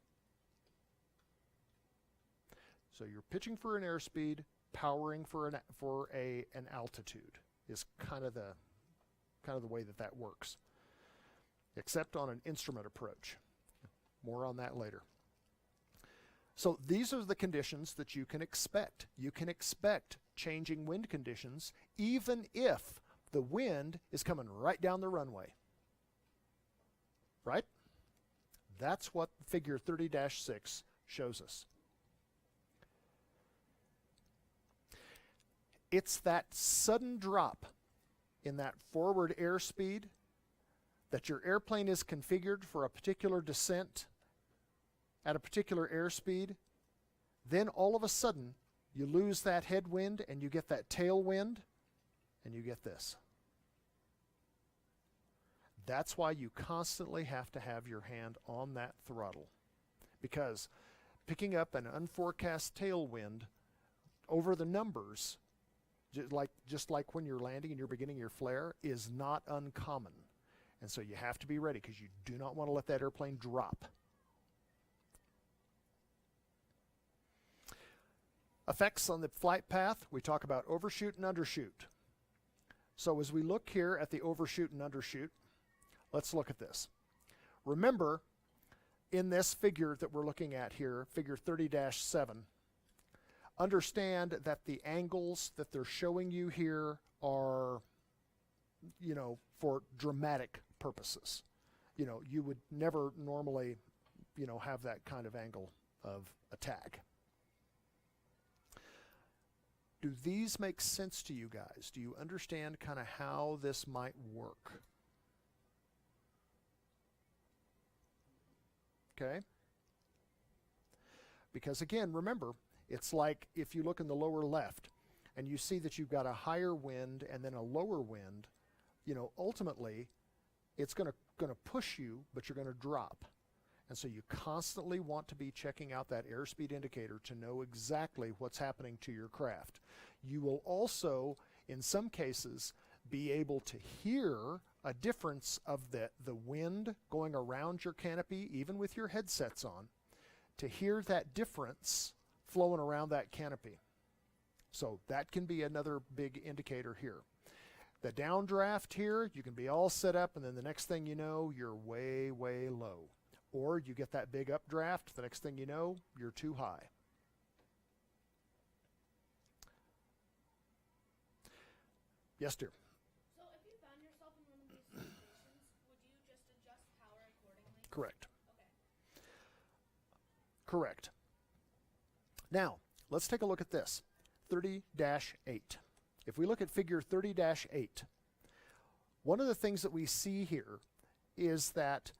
Speaker 1: So you're pitching for an airspeed, powering for an altitude is kind of the way that works. Except on an instrument approach. More on that later. So these are the conditions that you can expect. You can expect changing wind conditions even if the wind is coming right down the runway. Right? That's what figure 30-6 shows us. It's that sudden drop in that forward airspeed that your airplane is configured for a particular descent at a particular airspeed. Then all of a sudden you lose that headwind and you get that tailwind and you get this. That's why you constantly have to have your hand on that throttle, because picking up an unforecast tailwind over the numbers, just like when you're landing and you're beginning your flare, is not uncommon. And so you have to be ready, because you do not want to let that airplane drop. Effects on the flight path, we talk about overshoot and undershoot. So as we look here at the overshoot and undershoot, let's look at this. Remember, in this figure that we're looking at here, figure 30-7, understand that the angles that they're showing you here are, for dramatic purposes. You would never normally, have that kind of angle of attack. Do these make sense to you guys? Do you understand kind of how this might work? Okay? Because again, remember, it's like if you look in the lower left and you see that you've got a higher wind and then a lower wind, ultimately it's going to push you, but you're going to drop. And so you constantly want to be checking out that airspeed indicator to know exactly what's happening to your craft. You will also, in some cases, be able to hear a difference of the wind going around your canopy, even with your headsets on, to hear that difference flowing around that canopy. So that can be another big indicator here. The downdraft here, you can be all set up, and then the next thing you know, you're way, way low. Or you get that big updraft, the next thing you know, you're too high. Yes, dear.
Speaker 4: So if you found yourself in one of these situations, would you just adjust power accordingly?
Speaker 1: Correct.
Speaker 4: Okay.
Speaker 1: Correct. Now, let's take a look at this. 30-8. If we look at figure 30-8, one of the things that we see here is that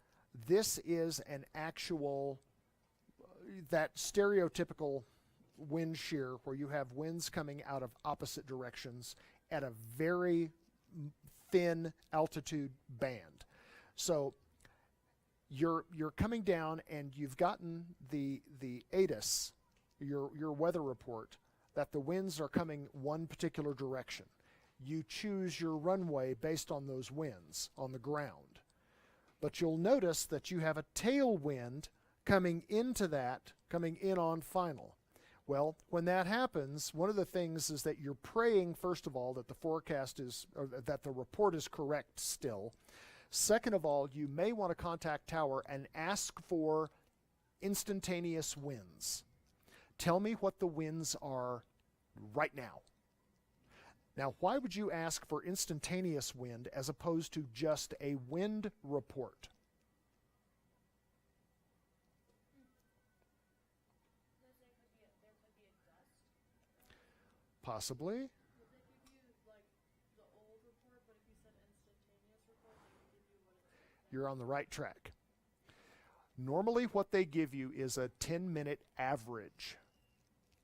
Speaker 1: this is an actual, that stereotypical wind shear where you have winds coming out of opposite directions at a very thin altitude band. So you're coming down and you've gotten the ATIS, your weather report, that the winds are coming one particular direction. You choose your runway based on those winds on the ground. But you'll notice that you have a tailwind coming into that, coming in on final. Well, when that happens, one of the things is that you're praying, first of all, that the forecast is, or that the report is correct still. Second of all, you may want to contact Tower and ask for instantaneous winds. Tell me what the winds are right now. Now, why would you ask for instantaneous wind as opposed to just a wind report? Possibly.
Speaker 4: Would they give you like the old report, but if you said instantaneous report, they would give you what it said?
Speaker 1: You're on the right track. Normally what they give you is a 10-minute average.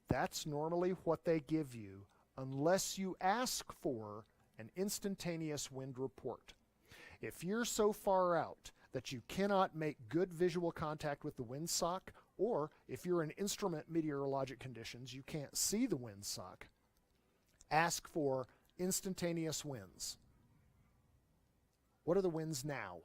Speaker 1: That's normally what they give you unless you ask for an instantaneous wind report. If you're so far out that you cannot make good visual contact with the windsock, or if you're in instrument meteorologic conditions, you can't see the windsock, ask for instantaneous winds. What are the winds now?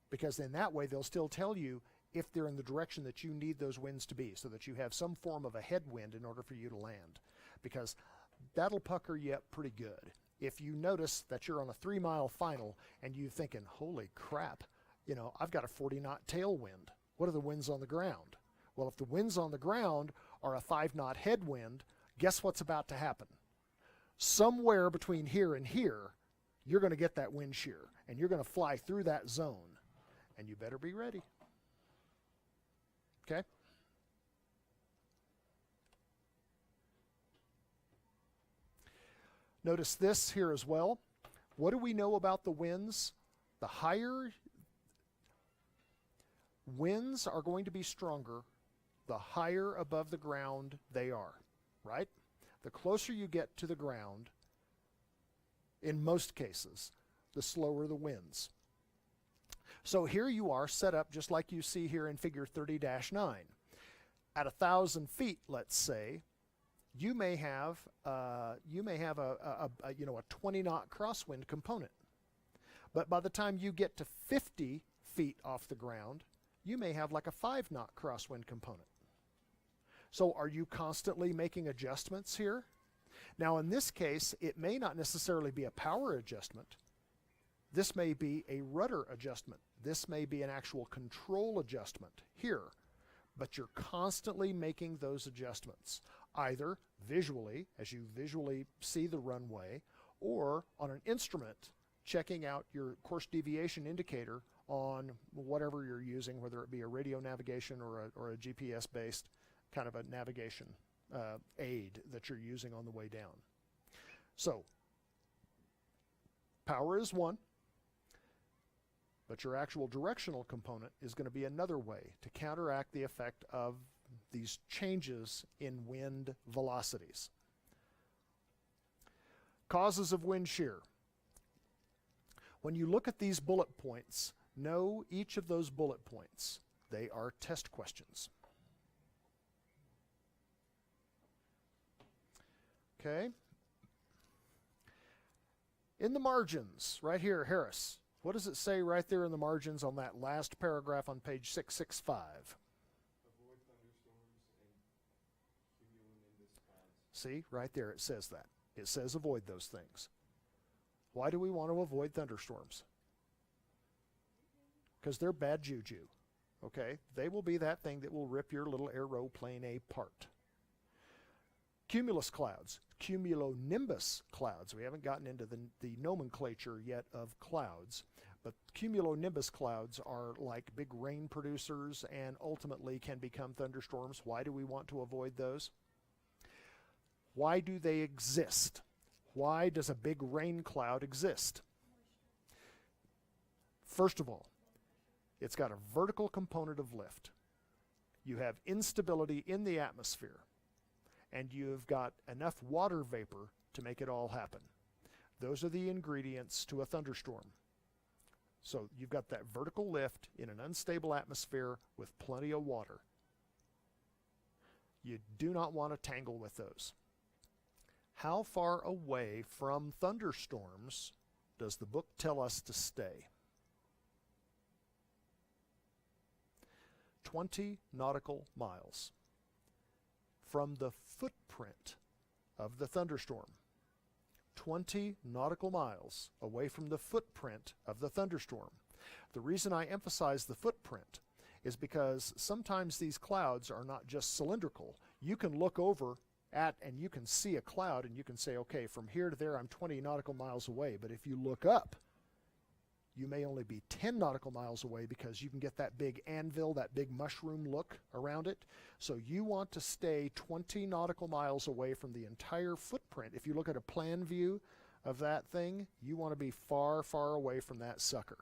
Speaker 1: Because in that way, they'll still tell you if they're in the direction that you need those winds to be, so that you have some form of a headwind in order for you to land. Because that'll pucker you up pretty good. If you notice that you're on a 3-mile final and you're thinking, holy crap, you know, I've got a 40-knot tailwind. What are the winds on the ground? Well, if the winds on the ground are a 5-knot headwind, guess what's about to happen? Somewhere between here and here, you're going to get that wind shear, and you're going to fly through that zone, and you better be ready. Okay? Notice this here as well. What do we know about the winds? The higher winds are going to be stronger, the higher above the ground they are, right? The closer you get to the ground, in most cases, the slower the winds. So here you are set up just like you see here in figure 30-9. At 1,000 feet, let's say, you may have a 20-knot crosswind component. But by the time you get to 50 feet off the ground, you may have like a 5-knot crosswind component. So are you constantly making adjustments here? Now in this case, it may not necessarily be a power adjustment. This may be a rudder adjustment. This may be an actual control adjustment here. But you're constantly making those adjustments, either visually, as you visually see the runway, or on an instrument, checking out your course deviation indicator on whatever you're using, whether it be a radio navigation or a GPS-based kind of a navigation aid that you're using on the way down. So, power is one, but your actual directional component is going to be another way to counteract the effect of these changes in wind velocities. Causes of wind shear. When you look at these bullet points, know each of those bullet points. They are test questions. Okay. In the margins, right here, Harris, what does it say right there in the margins on that last paragraph on page 665?
Speaker 6: Avoid thunderstorms and cumulonimbus clouds.
Speaker 1: See, right there it says that. It says avoid those things. Why do we want to avoid thunderstorms? Because they're bad juju. Okay? They will be that thing that will rip your little aeroplane apart. Cumulus clouds, cumulonimbus clouds. We haven't gotten into the nomenclature yet of clouds, but cumulonimbus clouds are like big rain producers and ultimately can become thunderstorms. Why do we want to avoid those? Why do they exist? Why does a big rain cloud exist? First of all, it's got a vertical component of lift. You have instability in the atmosphere, and you've got enough water vapor to make it all happen. Those are the ingredients to a thunderstorm. So you've got that vertical lift in an unstable atmosphere with plenty of water. You do not want to tangle with those. How far away from thunderstorms does the book tell us to stay? 20 nautical miles from the footprint of the thunderstorm. 20 nautical miles away from the footprint of the thunderstorm. The reason I emphasize the footprint is because sometimes these clouds are not just cylindrical. You can look over at and you can see a cloud and you can say, okay, from here to there I'm 20 nautical miles away. But if you look up, you may only be 10 nautical miles away because you can get that big anvil, that big mushroom look around it. So you want to stay 20 nautical miles away from the entire footprint. If you look at a plan view of that thing, you want to be far, far away from that sucker.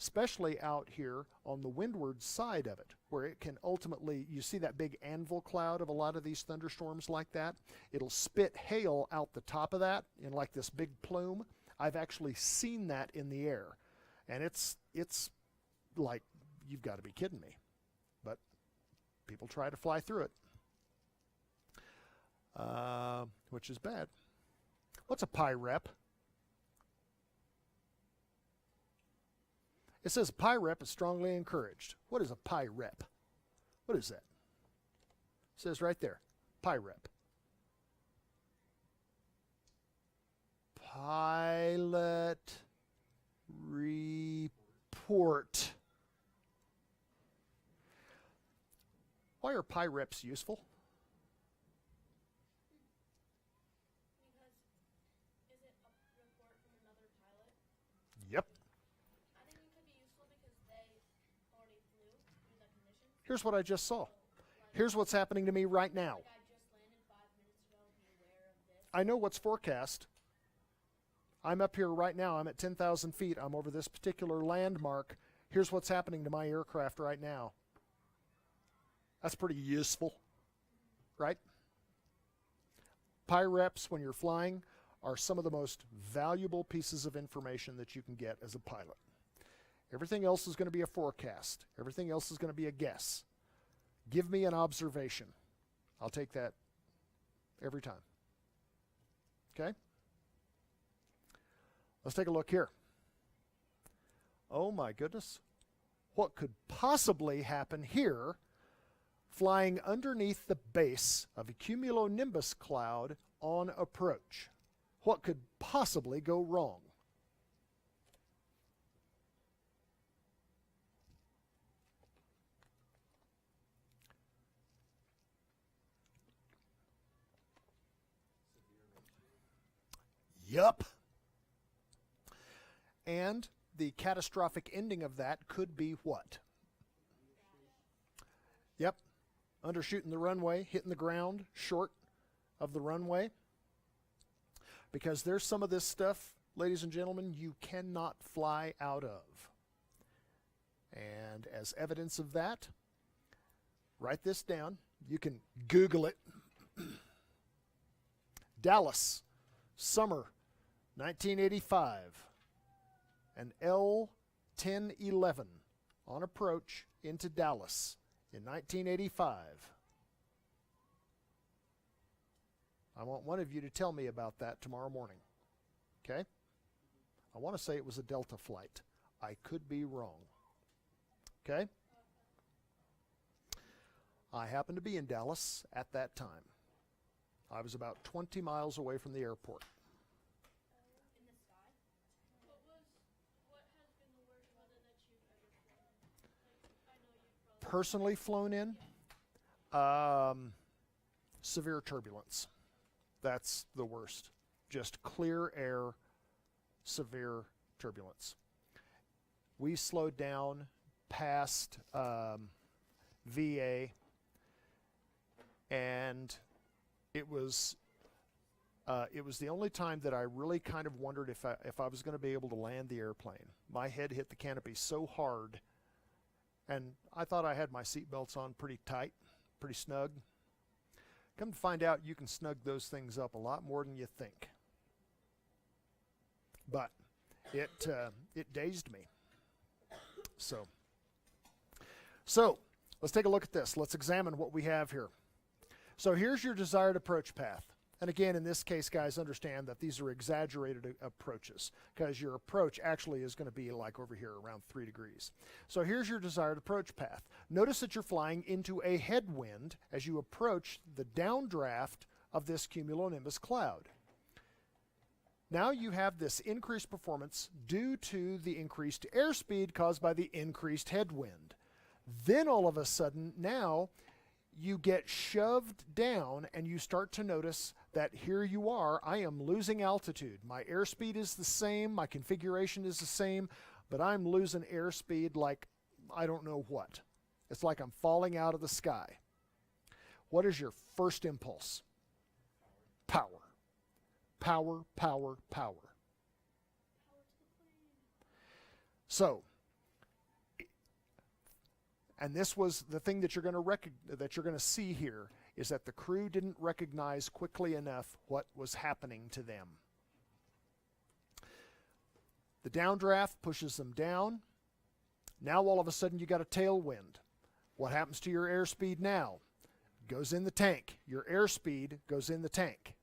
Speaker 1: Especially out here on the windward side of it, where it can ultimately, you see that big anvil cloud of a lot of these thunderstorms like that? It'll spit hail out the top of that in like this big plume. I've actually seen that in the air. And it's like, you've got to be kidding me. But people try to fly through it, which is bad. What's a pi rep? It says a pi rep is strongly encouraged. What is a pi rep? What is that? It says right there, pi rep. Pilot report. Why are pi reps useful?
Speaker 4: Because is it a report from another pilot?
Speaker 1: Yep.
Speaker 4: I think it could be useful because they already flew through that condition.
Speaker 1: Here's what I just saw. Here's what's happening to me right now.
Speaker 4: Like I just landed 5 minutes ago. Be aware of this.
Speaker 1: I know what's forecast. I'm up here right now. I'm at 10,000 feet. I'm over this particular landmark. Here's what's happening to my aircraft right now. That's pretty useful, right? Pi reps, when you're flying, are some of the most valuable pieces of information that you can get as a pilot. Everything else is going to be a forecast. Everything else is going to be a guess. Give me an observation. I'll take that every time. Okay? Let's take a look here. Oh my goodness. What could possibly happen here flying underneath the base of a cumulonimbus cloud on approach? What could possibly go wrong? Yup. And the catastrophic ending of that could be what? Yep. Undershooting the runway, hitting the ground short of the runway. Because there's some of this stuff, ladies and gentlemen, you cannot fly out of. And as evidence of that, write this down. You can Google it. Dallas, summer 1985. An L-1011 on approach into Dallas in 1985. I want one of you to tell me about that tomorrow morning. Okay? I want to say it was a Delta flight. I could be wrong. Okay? I happened to be in Dallas at that time. I was about 20 miles away from the airport.
Speaker 4: In the sky. What has been the worst weather that you've ever flown in? Like I know you've probably
Speaker 1: Personally flown in, severe turbulence. That's the worst. Just clear air, severe turbulence. We slowed down past VA, and it was the only time that I really kind of wondered if I was going to be able to land the airplane. My head hit the canopy so hard, and I thought I had my seatbelts on pretty tight, pretty snug. Come to find out, you can snug those things up a lot more than you think. But it dazed me. So let's take a look at this. Let's examine what we have here. So here's your desired approach path. And again, in this case, guys, understand that these are exaggerated approaches because your approach actually is going to be like over here around 3 degrees. So here's your desired approach path. Notice that you're flying into a headwind as you approach the downdraft of this cumulonimbus cloud. Now you have this increased performance due to the increased airspeed caused by the increased headwind. Then all of a sudden, now you get shoved down and you start to notice that here you are, I am losing altitude. My airspeed is the same, my configuration is the same, but I'm losing airspeed like I don't know what. It's like I'm falling out of the sky. What is your first impulse? Power. Power, power, power. So, and this was the thing that you're going to see here is that the crew didn't recognize quickly enough what was happening to them. The downdraft pushes them down. Now all of a sudden you got a tailwind. What happens to your airspeed now? Goes in the tank. Your airspeed goes in the tank.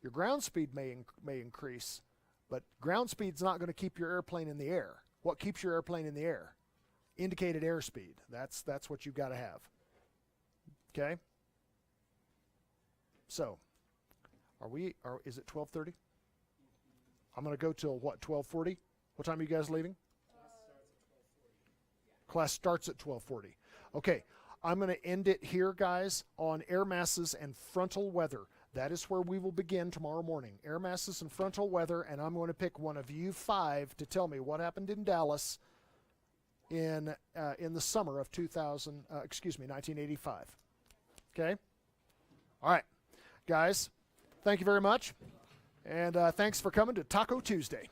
Speaker 1: Your ground speed may increase, but ground speed's not going to keep your airplane in the air. What keeps your airplane in the air? Indicated airspeed. That's what you've got to have. Okay? So, is it 12:30? I'm going to go till what, 12:40? What time are you guys leaving? Class starts at 12:40. Okay, I'm going to end it here, guys, on air masses and frontal weather. That is where we will begin tomorrow morning. Air masses and frontal weather, and I'm going to pick one of you 5 to tell me what happened in Dallas in the summer of 1985. Okay? All right. Guys, thank you very much. And thanks for coming to Taco Tuesday.